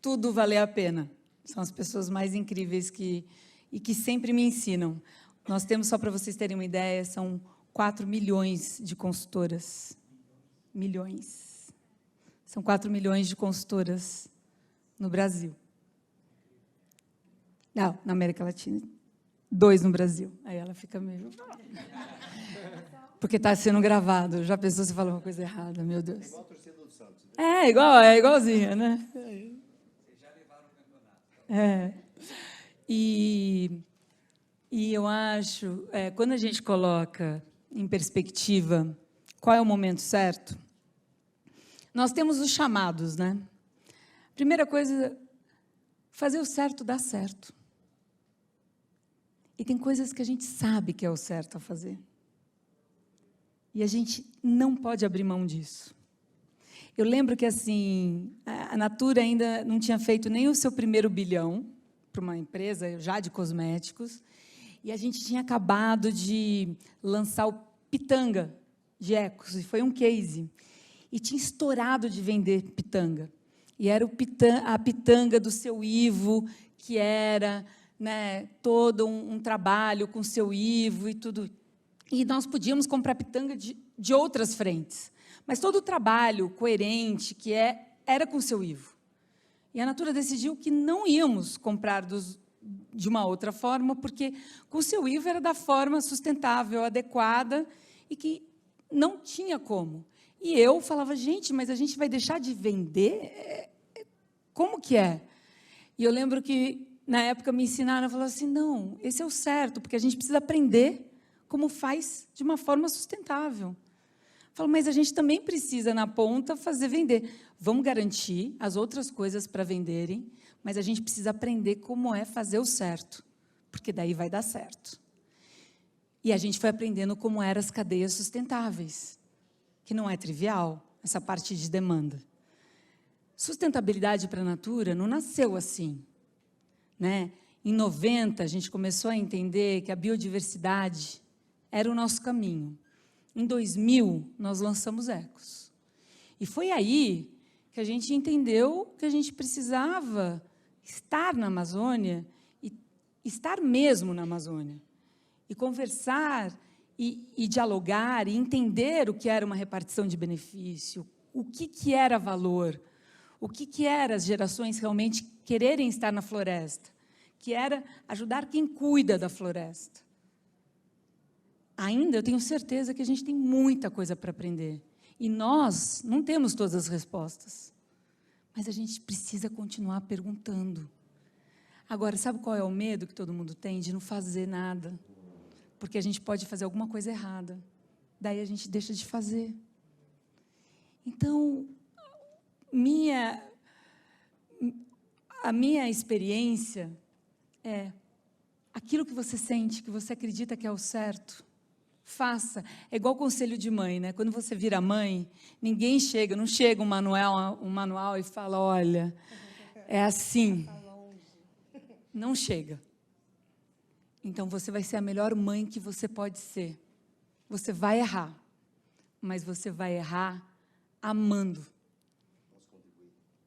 F: tudo valer a pena. São as pessoas mais incríveis que sempre me ensinam. Nós temos, só para vocês terem uma ideia, são 4 milhões de consultoras. Milhões. São 4 milhões de consultoras no Brasil. Não, na América Latina. 2 no Brasil. Aí ela fica meio... Porque está sendo gravado. Já pensou se fala uma coisa errada, meu Deus. É igual a torcida do Santos. Né? É igualzinha, né? Vocês já levaram o campeonato. E eu acho, quando a gente coloca em perspectiva qual é o momento certo, nós temos os chamados, né? Primeira coisa, fazer o certo dá certo. E tem coisas que a gente sabe que é o certo a fazer. E a gente não pode abrir mão disso. Eu lembro que, assim, a Natura ainda não tinha feito nem o seu primeiro bilhão para uma empresa já de cosméticos, e a gente tinha acabado de lançar o Pitanga de Ecos, e foi um case. E tinha estourado de vender pitanga. E era a pitanga do seu Ivo, que era, né, todo um trabalho com o seu Ivo e tudo. E nós podíamos comprar pitanga de outras frentes. Mas todo o trabalho coerente que era com o seu Ivo. E a Natura decidiu que não íamos comprar de uma outra forma, porque com o seu Ivo era da forma sustentável, adequada, e que não tinha como. E eu falava, gente, mas a gente vai deixar de vender? Como que é? E eu lembro que, na época, me ensinaram, falaram assim, não, esse é o certo, porque a gente precisa aprender como faz de uma forma sustentável. Eu falo, mas a gente também precisa, na ponta, fazer vender. Vamos garantir as outras coisas para venderem, mas a gente precisa aprender como é fazer o certo, porque daí vai dar certo. E a gente foi aprendendo como eram as cadeias sustentáveis, que não é trivial, essa parte de demanda. Sustentabilidade para a Natura não nasceu assim, né? Em 90, a gente começou a entender que a biodiversidade era o nosso caminho. Em 2000, nós lançamos Ecos. E foi aí que a gente entendeu que a gente precisava estar na Amazônia, e estar mesmo na Amazônia, e conversar, e dialogar, e entender o que era uma repartição de benefício, o que era valor, o que era as gerações realmente quererem estar na floresta, que era ajudar quem cuida da floresta. Ainda eu tenho certeza que a gente tem muita coisa para aprender. E nós não temos todas as respostas. Mas a gente precisa continuar perguntando. Agora, sabe qual é o medo que todo mundo tem? De não fazer nada. Porque a gente pode fazer alguma coisa errada. Daí a gente deixa de fazer. Então, a minha experiência é aquilo que você sente, que você acredita que é o certo, faça. É igual conselho de mãe, né? Quando você vira mãe, não chega um manual e fala, olha, é assim. Não chega. Então, você vai ser a melhor mãe que você pode ser. Você vai errar, mas você vai errar amando.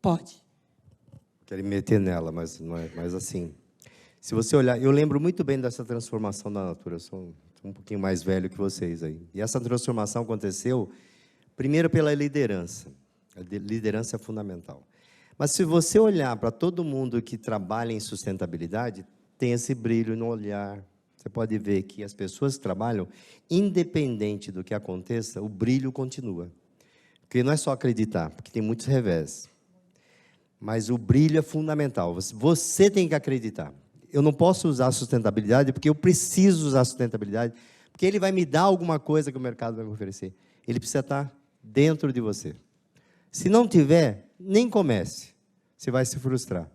F: Pode.
J: Quero me meter nela, mas não é mais assim. Se você olhar, eu lembro muito bem dessa transformação da Natura, eu sou um pouquinho mais velho que vocês aí. E essa transformação aconteceu, primeiro, pela liderança. A liderança é fundamental. Mas se você olhar para todo mundo que trabalha em sustentabilidade, tem esse brilho no olhar. Você pode ver que as pessoas que trabalham, independente do que aconteça, o brilho continua. Porque não é só acreditar, porque tem muitos revés. Mas o brilho é fundamental. Você tem que acreditar. Eu não posso usar a sustentabilidade porque eu preciso usar a sustentabilidade, porque ele vai me dar alguma coisa que o mercado vai me oferecer. Ele precisa estar dentro de você. Se não tiver, nem comece. Você vai se frustrar.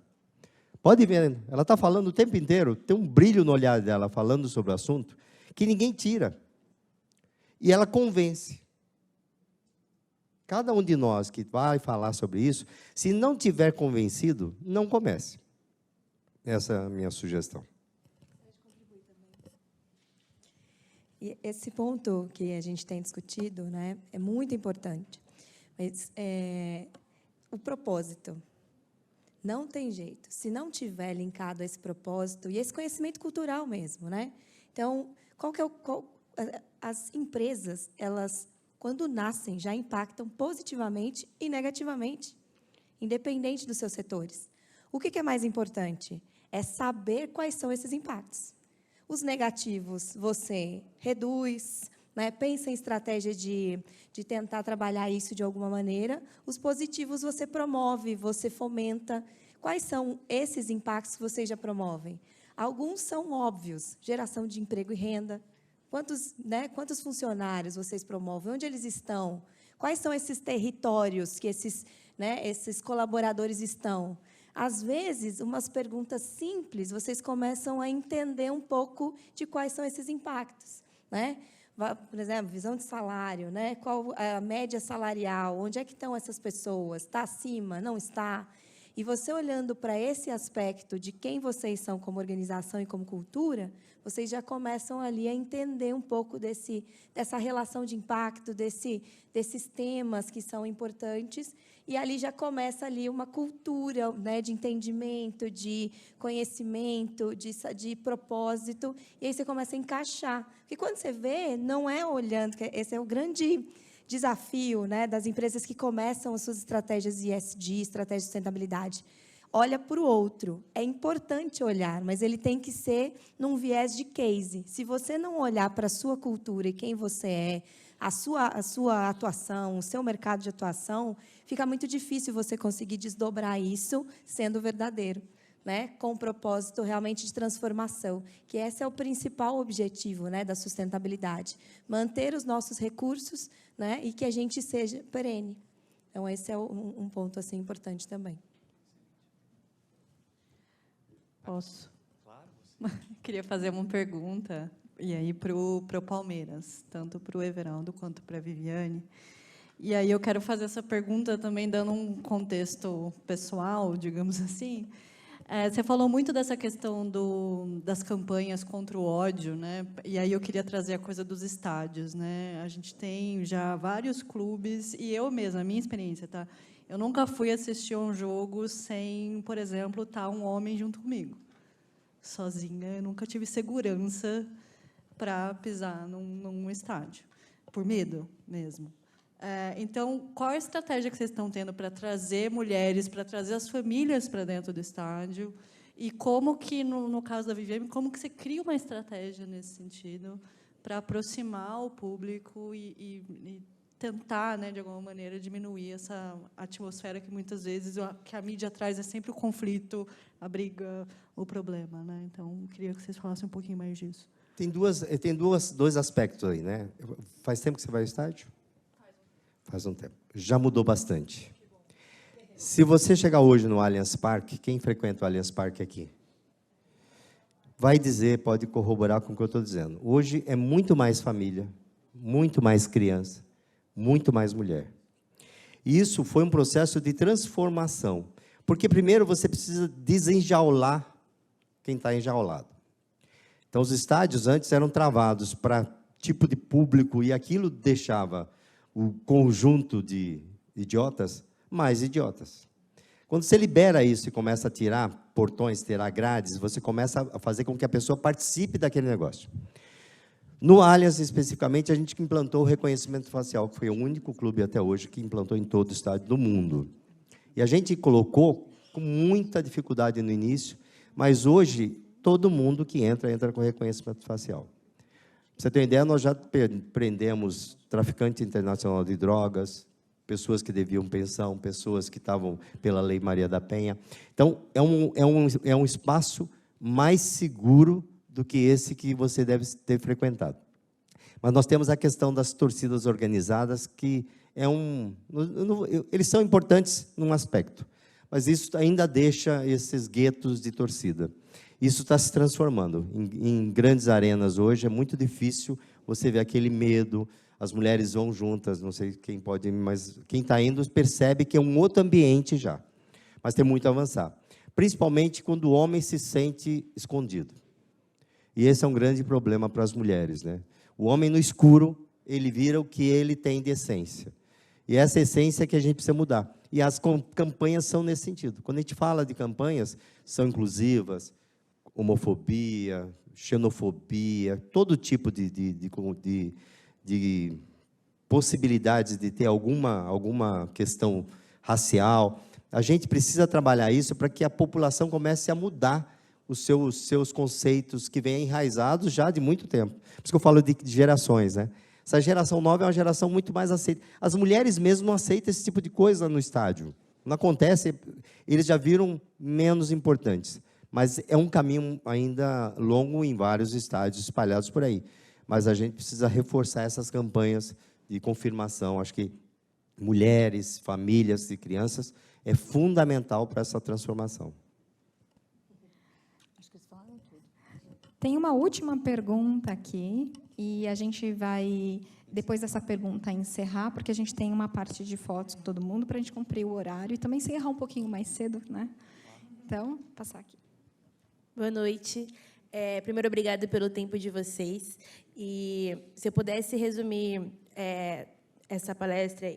J: Pode ver, ela está falando o tempo inteiro, tem um brilho no olhar dela falando sobre o assunto, que ninguém tira. E ela convence. Cada um de nós que vai falar sobre isso, se não tiver convencido, não comece. Essa é a minha sugestão.
I: E esse ponto que a gente tem discutido, né, é muito importante. Mas o propósito. Não tem jeito. Se não tiver linkado a esse propósito, e esse conhecimento cultural mesmo, né? Então, as empresas, elas, quando nascem, já impactam positivamente e negativamente, independente dos seus setores. O que é mais importante? É saber quais são esses impactos. Os negativos, você reduz, né? Pensa em estratégia de tentar trabalhar isso de alguma maneira. Os positivos você promove, você fomenta. Quais são esses impactos que vocês já promovem? Alguns são óbvios, geração de emprego e renda. Quantos funcionários vocês promovem? Onde eles estão? Quais são esses territórios que esses colaboradores estão? Às vezes, umas perguntas simples, vocês começam a entender um pouco de quais são esses impactos, né? Por exemplo, visão de salário, né? Qual a média salarial? Onde é que estão essas pessoas? Está acima? Não está? E você olhando para esse aspecto de quem vocês são como organização e como cultura, vocês já começam ali a entender um pouco dessa relação de impacto, desses temas que são importantes, e ali já começa ali uma cultura, né, de entendimento, de conhecimento, de propósito, e aí você começa a encaixar. Porque quando você vê, não é olhando, que esse é o grande desafio, né, das empresas que começam as suas estratégias ESG, estratégias de sustentabilidade. Olha para o outro. É importante olhar, mas ele tem que ser num viés de case. Se você não olhar para a sua cultura e quem você é, a sua atuação, o seu mercado de atuação, fica muito difícil você conseguir desdobrar isso sendo verdadeiro, né, com o propósito realmente de transformação, que esse é o principal objetivo, né, da sustentabilidade. Manter os nossos recursos, né, e que a gente seja perene. Então, esse é um ponto assim, importante também.
L: Posso? Claro. Queria fazer uma pergunta, e aí para o Palmeiras, tanto para o Everaldo quanto para a Viviane. E aí eu quero fazer essa pergunta também dando um contexto pessoal, digamos assim. Você falou muito dessa questão das campanhas contra o ódio, né? E aí eu queria trazer a coisa dos estádios, né? A gente tem já vários clubes, e eu mesma, a minha experiência, tá? Eu nunca fui assistir um jogo sem, por exemplo, estar um homem junto comigo. Sozinha, eu nunca tive segurança para pisar num estádio, por medo mesmo. Então, qual a estratégia que vocês estão tendo para trazer mulheres, para trazer as famílias para dentro do estádio? E como que, no caso da Viviane, como que você cria uma estratégia nesse sentido para aproximar o público e tentar, né, de alguma maneira, diminuir essa atmosfera que, muitas vezes, que a mídia traz é sempre o conflito, a briga, o problema, né? Então, queria que vocês falassem um pouquinho mais disso.
J: Tem dois aspectos aí, né? Faz tempo que você vai ao estádio? Faz um tempo. Já mudou bastante. Se você chegar hoje no Allianz Parque, quem frequenta o Allianz Parque aqui? Vai dizer, pode corroborar com o que eu estou dizendo. Hoje é muito mais família, muito mais criança, muito mais mulher. E isso foi um processo de transformação. Porque, primeiro, você precisa desenjaular quem está enjaulado. Então, os estádios antes eram travados para tipo de público, e aquilo deixava o conjunto de idiotas mais idiotas. Quando você libera isso e começa a tirar portões, tirar grades, você começa a fazer com que a pessoa participe daquele negócio. No Allianz, especificamente, a gente implantou o reconhecimento facial, que foi o único clube até hoje que implantou em todo o estádio do mundo. E a gente colocou com muita dificuldade no início, mas hoje todo mundo que entra com reconhecimento facial. Para você ter uma ideia, nós já prendemos traficante internacional de drogas, pessoas que deviam pensão, pessoas que estavam pela Lei Maria da Penha. Então, é um espaço mais seguro do que esse que você deve ter frequentado. Mas nós temos a questão das torcidas organizadas, que eles são importantes num aspecto, mas isso ainda deixa esses guetos de torcida. Isso está se transformando. Em grandes arenas hoje, é muito difícil você ver aquele medo, as mulheres vão juntas, não sei quem pode, mas quem está indo percebe que é um outro ambiente já. Mas tem muito a avançar. Principalmente quando o homem se sente escondido. E esse é um grande problema para as mulheres, né? O homem no escuro, ele vira o que ele tem de essência. E essa essência é que a gente precisa mudar. E as campanhas são nesse sentido. Quando a gente fala de campanhas, são inclusivas, homofobia, xenofobia, todo tipo de possibilidades de ter alguma questão racial. A gente precisa trabalhar isso para que a população comece a mudar os seus conceitos que vêm enraizados já de muito tempo. Por isso que eu falo de gerações, né? Essa geração nova é uma geração muito mais aceita. As mulheres mesmo não aceitam esse tipo de coisa no estádio. Não acontece, eles já viram menos importantes. Mas é um caminho ainda longo em vários estádios espalhados por aí. Mas a gente precisa reforçar essas campanhas de confirmação. Acho que mulheres, famílias e crianças é fundamental para essa transformação.
D: Acho que eles falaram tudo. Tem uma última pergunta aqui, e a gente vai, depois dessa pergunta, encerrar, porque a gente tem uma parte de fotos com todo mundo, para a gente cumprir o horário, e também encerrar um pouquinho mais cedo, né? Então, passar aqui.
M: Boa noite. Primeiro, obrigada pelo tempo de vocês. E se eu pudesse resumir essa palestra,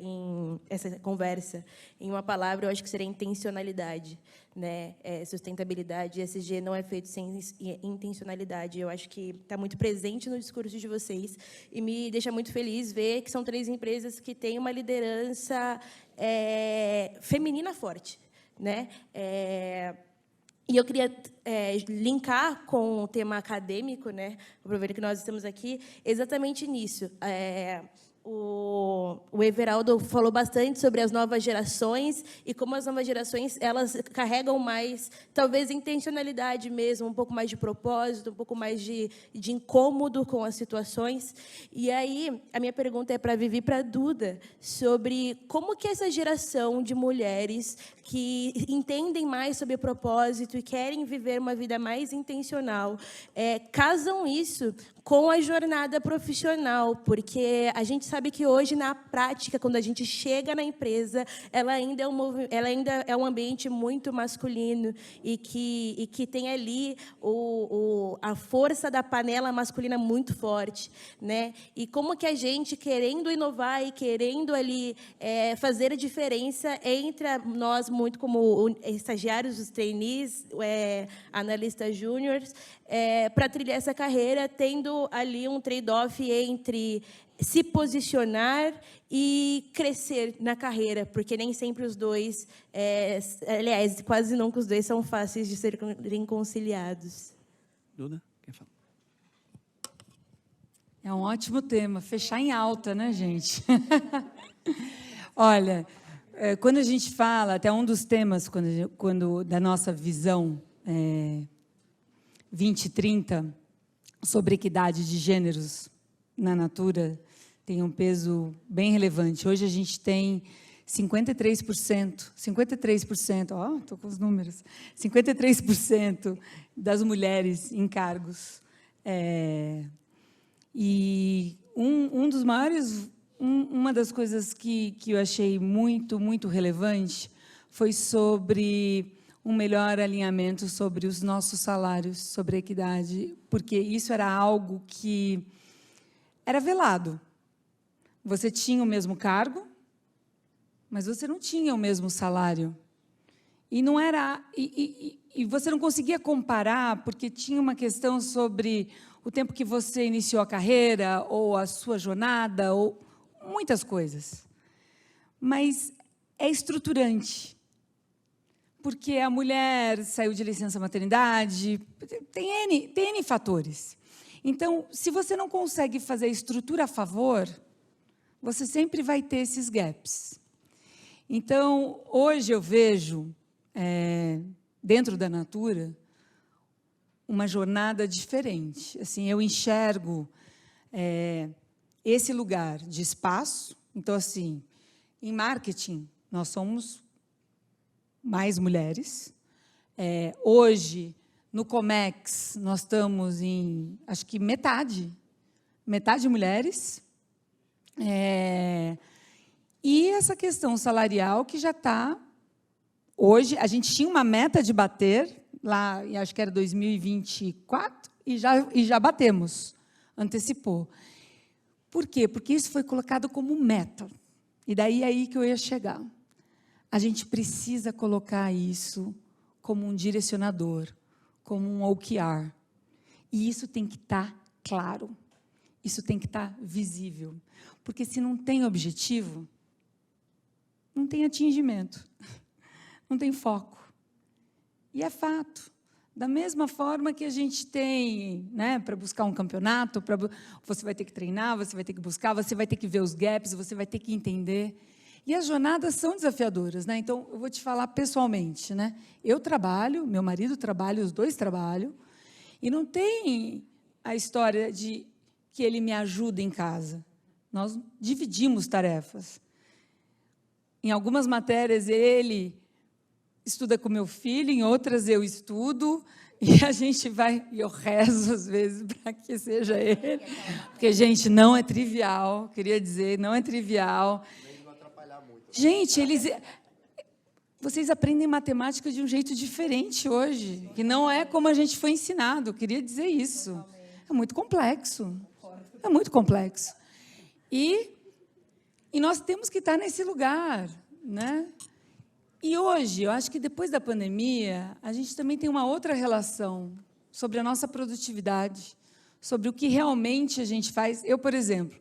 M: essa conversa, em uma palavra, eu acho que seria intencionalidade, né? Sustentabilidade, ESG não é feito sem intencionalidade. Eu acho que está muito presente no discurso de vocês e me deixa muito feliz ver que são 3 empresas que têm uma liderança feminina forte, né? E eu queria linkar com o tema acadêmico, né? Aproveitar que nós estamos aqui, exatamente nisso. O Everaldo falou bastante sobre as novas gerações e como as novas gerações elas carregam mais, talvez, intencionalidade mesmo, um pouco mais de propósito, um pouco mais de incômodo com as situações. E aí, a minha pergunta é para a Vivi e para a Duda, sobre como que essa geração de mulheres que entendem mais sobre o propósito e querem viver uma vida mais intencional, casam isso com a jornada profissional, porque a gente sabe que hoje, na prática, quando a gente chega na empresa, ela ainda é um ambiente muito masculino e que tem ali a força da panela masculina muito forte, né? E como que a gente, querendo inovar e querendo ali fazer a diferença entre nós, muito como estagiários, os trainees, analistas júniores, para trilhar essa carreira, tendo ali um trade-off entre se posicionar e crescer na carreira, porque nem sempre os dois, aliás, quase nunca os dois são fáceis de serem conciliados.
H: Duda, quer falar?
F: É um ótimo tema, fechar em alta, né, gente? Olha, quando a gente fala, até um dos temas quando da nossa visão 2030, sobre equidade de gêneros na Natura, tem um peso bem relevante. Hoje a gente tem 53%, ó, estou com os números, 53% das mulheres em cargos. E um dos maiores, uma das coisas que eu achei muito, muito relevante foi sobre um melhor alinhamento sobre os nossos salários, sobre a equidade, porque isso era algo que era velado. Você tinha o mesmo cargo, mas você não tinha o mesmo salário. E não era e você não conseguia comparar, porque tinha uma questão sobre o tempo que você iniciou a carreira, ou a sua jornada, ou muitas coisas. Mas é estruturante. Porque a mulher saiu de licença maternidade, tem N fatores. Então, se você não consegue fazer a estrutura a favor, você sempre vai ter esses gaps. Então, hoje eu vejo, dentro da Natura, uma jornada diferente. Assim, eu enxergo esse lugar de espaço. Então, assim, em marketing, nós somos mais mulheres. Hoje, no Comex, nós estamos em, acho que metade mulheres. E essa questão salarial que já está... Hoje, a gente tinha uma meta de bater, lá, acho que era 2024, e já batemos, antecipou. Por quê? Porque isso foi colocado como meta. E daí aí que eu ia chegar. A gente precisa colocar isso como um direcionador, como um OKR. E isso tem que estar claro. Isso tem que estar visível. Porque se não tem objetivo, não tem atingimento, não tem foco. E é fato. Da mesma forma que a gente tem, né, para buscar um campeonato, você vai ter que treinar, você vai ter que buscar, você vai ter que ver os gaps, você vai ter que entender. E as jornadas são desafiadoras, né? Então, eu vou te falar pessoalmente, né? Eu trabalho, meu marido trabalha, os dois trabalham, e não tem a história de que ele me ajuda em casa. Nós dividimos tarefas. Em algumas matérias, ele estuda com meu filho, em outras eu estudo, e a gente vai, e eu rezo às vezes para que seja ele, porque, gente, não é trivial, queria dizer, não é trivial. Gente, vocês aprendem matemática de um jeito diferente hoje, que não é como a gente foi ensinado, eu queria dizer isso. É muito complexo. É muito complexo. E E nós temos que estar nesse lugar, né? E hoje, eu acho que depois da pandemia, a gente também tem uma outra relação sobre a nossa produtividade, sobre o que realmente a gente faz. Eu, por exemplo,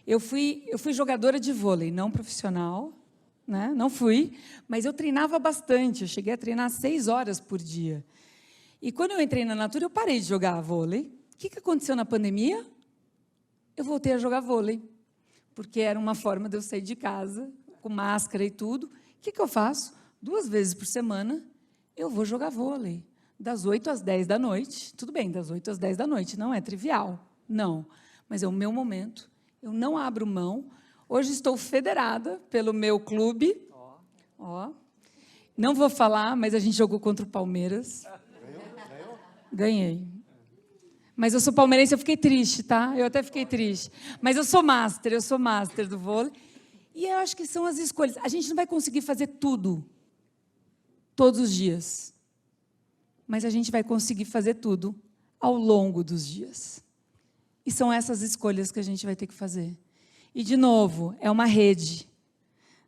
F: eu fui jogadora de vôlei, não profissional, né? Não fui, mas eu treinava bastante, eu cheguei a treinar 6 horas por dia. E quando eu entrei na Natura, eu parei de jogar vôlei. O que aconteceu na pandemia? Eu voltei a jogar vôlei, porque era uma forma de eu sair de casa, com máscara e tudo. O que eu faço? 2 vezes por semana, eu vou jogar vôlei, das 8 às 10 da noite. Tudo bem, das 8 às 10 da noite, não é trivial, não. Mas é o meu momento, eu não abro mão. Hoje estou federada pelo meu clube. Ó. Não vou falar, mas a gente jogou contra o Palmeiras. Ganhei. Mas eu sou palmeirense, eu fiquei triste, tá? Eu até fiquei triste. Mas eu sou master do vôlei. E eu acho que são as escolhas. A gente não vai conseguir fazer tudo, todos os dias. Mas a gente vai conseguir fazer tudo ao longo dos dias. E são essas escolhas que a gente vai ter que fazer. E, de novo, é uma rede.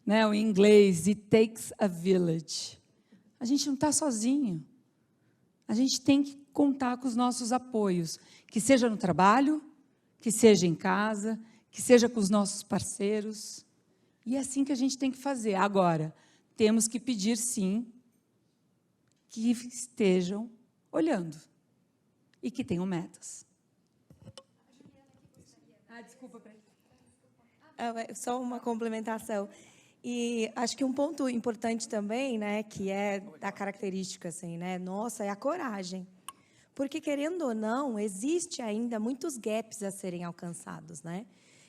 F: Né? O inglês, it takes a village. A gente não está sozinho. A gente tem que contar com os nossos apoios, que seja no trabalho, que seja em casa, que seja com os nossos parceiros. E é assim que a gente tem que fazer. Agora, temos que pedir, sim, que estejam olhando e que tenham metas.
I: Desculpa, só uma complementação. E acho que um ponto importante também, né, que é da característica assim, né, nossa, é a coragem. Porque, querendo ou não, existe ainda muitos gaps a serem alcançados, né?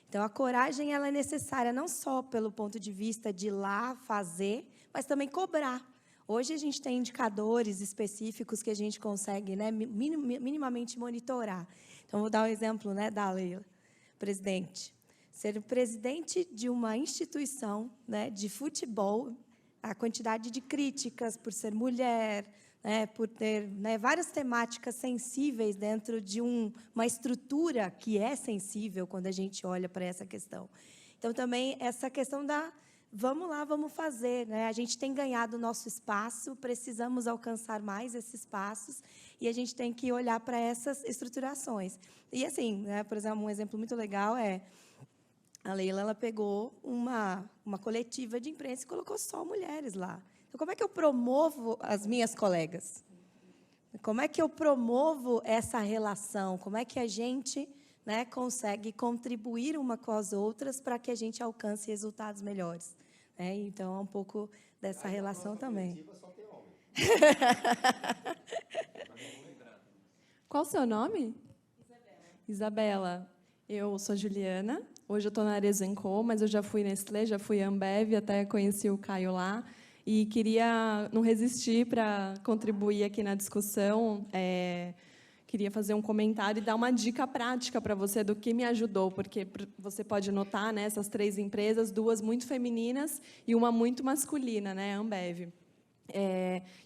I: Então, a coragem ela é necessária não só pelo ponto de vista de ir lá fazer, mas também cobrar. Hoje, a gente tem indicadores específicos que a gente consegue, né, minimamente monitorar. Então, vou dar um exemplo, né, da Leila, presidente. Ser presidente de uma instituição, né, de futebol, a quantidade de críticas por ser mulher, né, por ter, né, várias temáticas sensíveis dentro de uma estrutura que é sensível quando a gente olha para essa questão. Então, também, essa questão da vamos lá, vamos fazer. Né? A gente tem ganhado o nosso espaço, precisamos alcançar mais esses espaços, e a gente tem que olhar para essas estruturações. E, assim, né, por exemplo, um exemplo muito legal é a Leila ela pegou uma coletiva de imprensa e colocou só mulheres lá. Então, como é que eu promovo as minhas colegas? Como é que eu promovo essa relação? Como é que a gente, né, consegue contribuir uma com as outras para que a gente alcance resultados melhores? Então, é um pouco dessa relação também.
N: Qual o seu nome? Isabela. Eu sou Juliana. Hoje eu estou na Arezenco, mas eu já fui Nestlé, já fui Ambev, até conheci o Caio lá. E queria não resistir para contribuir aqui na discussão. Queria fazer um comentário e dar uma dica prática para você do que me ajudou, porque você pode notar, né, essas 3 empresas, 2 muito femininas e uma muito masculina, né, Ambev.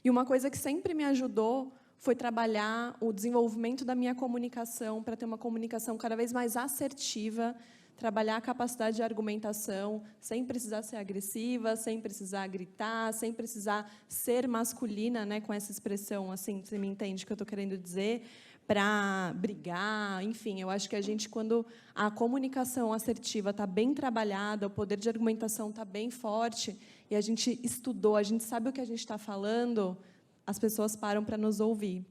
N: E uma coisa que sempre me ajudou foi trabalhar o desenvolvimento da minha comunicação, para ter uma comunicação cada vez mais assertiva, trabalhar a capacidade de argumentação, sem precisar ser agressiva, sem precisar gritar, sem precisar ser masculina, né, com essa expressão, assim, você me entende o que eu estou querendo dizer, para brigar, enfim, eu acho que a gente, quando a comunicação assertiva está bem trabalhada, o poder de argumentação está bem forte, e a gente estudou, a gente sabe o que a gente está falando, as pessoas param para nos ouvir.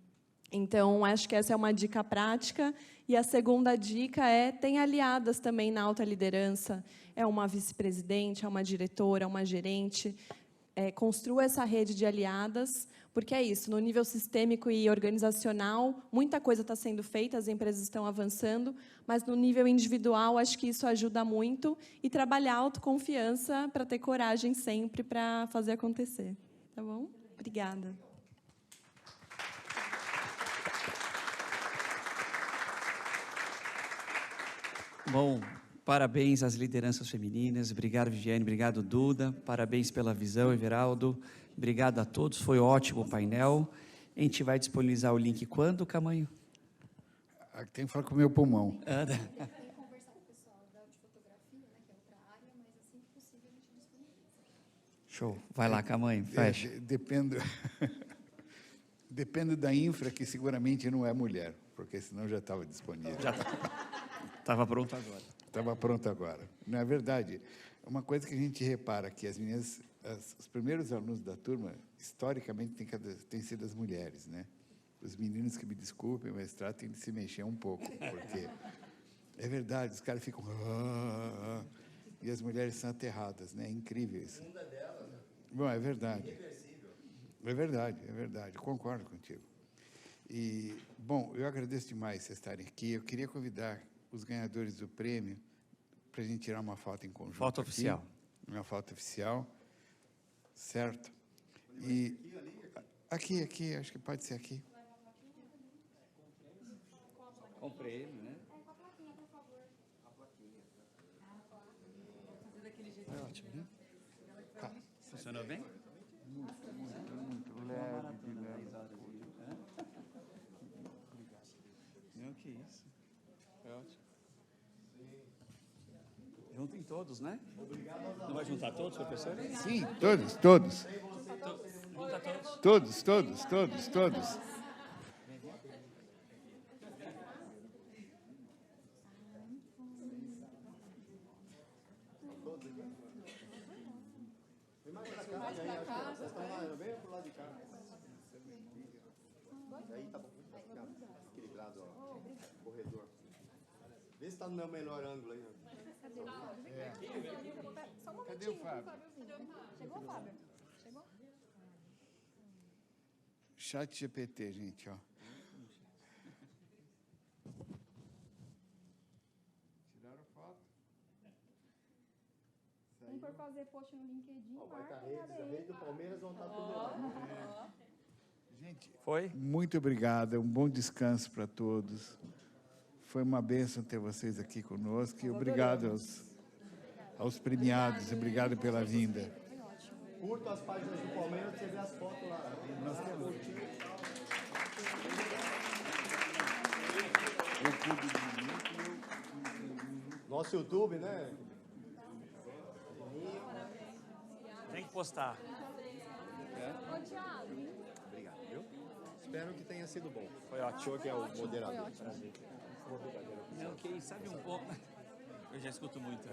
N: Então, acho que essa é uma dica prática. E a segunda dica é, tem aliadas também na alta liderança. É uma vice-presidente, é uma diretora, é uma gerente. Construa essa rede de aliadas, porque é isso, no nível sistêmico e organizacional, muita coisa está sendo feita, as empresas estão avançando, mas no nível individual, acho que isso ajuda muito, e trabalhar a autoconfiança para ter coragem sempre para fazer acontecer. Tá bom? Obrigada.
H: Bom, parabéns às lideranças femininas. Obrigado, Viviane. Obrigado, Duda. Parabéns pela visão, Everaldo. Obrigado a todos. Foi ótimo o painel. A gente vai disponibilizar o link quando, Camanho?
A: Tem que falar com o meu pulmão.
H: Show. Vai lá, Camanho, fecha.
A: Dependo, dependo da infra, que seguramente não é mulher, porque senão já estava disponível.
H: Já estava pronto agora.
A: Estava pronto agora. Não é verdade? Uma coisa que a gente repara que as meninas, os primeiros alunos da turma, historicamente, têm sido as mulheres, né? Os meninos, que me desculpem, mas tratem de se mexer um pouco, porque é verdade, os caras ficam... e as mulheres são aterradas, né? É incrível isso. Bom, é verdade. É verdade, concordo contigo. E, bom, eu agradeço demais vocês estarem aqui. Eu queria convidar os ganhadores do prêmio para a gente tirar uma foto em conjunto.
H: Foto oficial.
A: Uma foto oficial, certo? E aqui, acho que pode ser aqui.
H: Com prêmio, né?
A: É ótimo, né? Tá.
H: Funcionou bem?
A: Muito leve, de leve.
H: Não, que isso. É ótimo. Juntem todos, né? Não vai juntar todos, professor?
A: Sim, todos.
H: Junta
A: Todos.
G: Aí tá bom. Equilibrado, ó. Corredor. Vê se está no meu melhor ângulo aí.
A: Cadê o Fábio?
D: Chegou, Fábio? Chegou?
A: Chat GPT, gente, ó. Tiraram foto?
D: Quem for fazer post no LinkedIn,
G: Marca a rede do Palmeiras, vão estar tudo lá.
A: Gente,
H: foi?
A: Muito obrigado, um bom descanso para todos. Foi uma bênção ter vocês aqui conosco e obrigado aos premiados, obrigado pela vinda.
G: Curta as páginas do Palmeiras, você vê as fotos lá.
A: Nós temos...
G: Nosso YouTube, né?
H: Tem que postar.
G: Obrigado, viu? Espero que tenha sido bom.
H: Foi ótimo.
G: Que é o moderador.
H: Não, que sabe um pouco. Eu já escuto muito.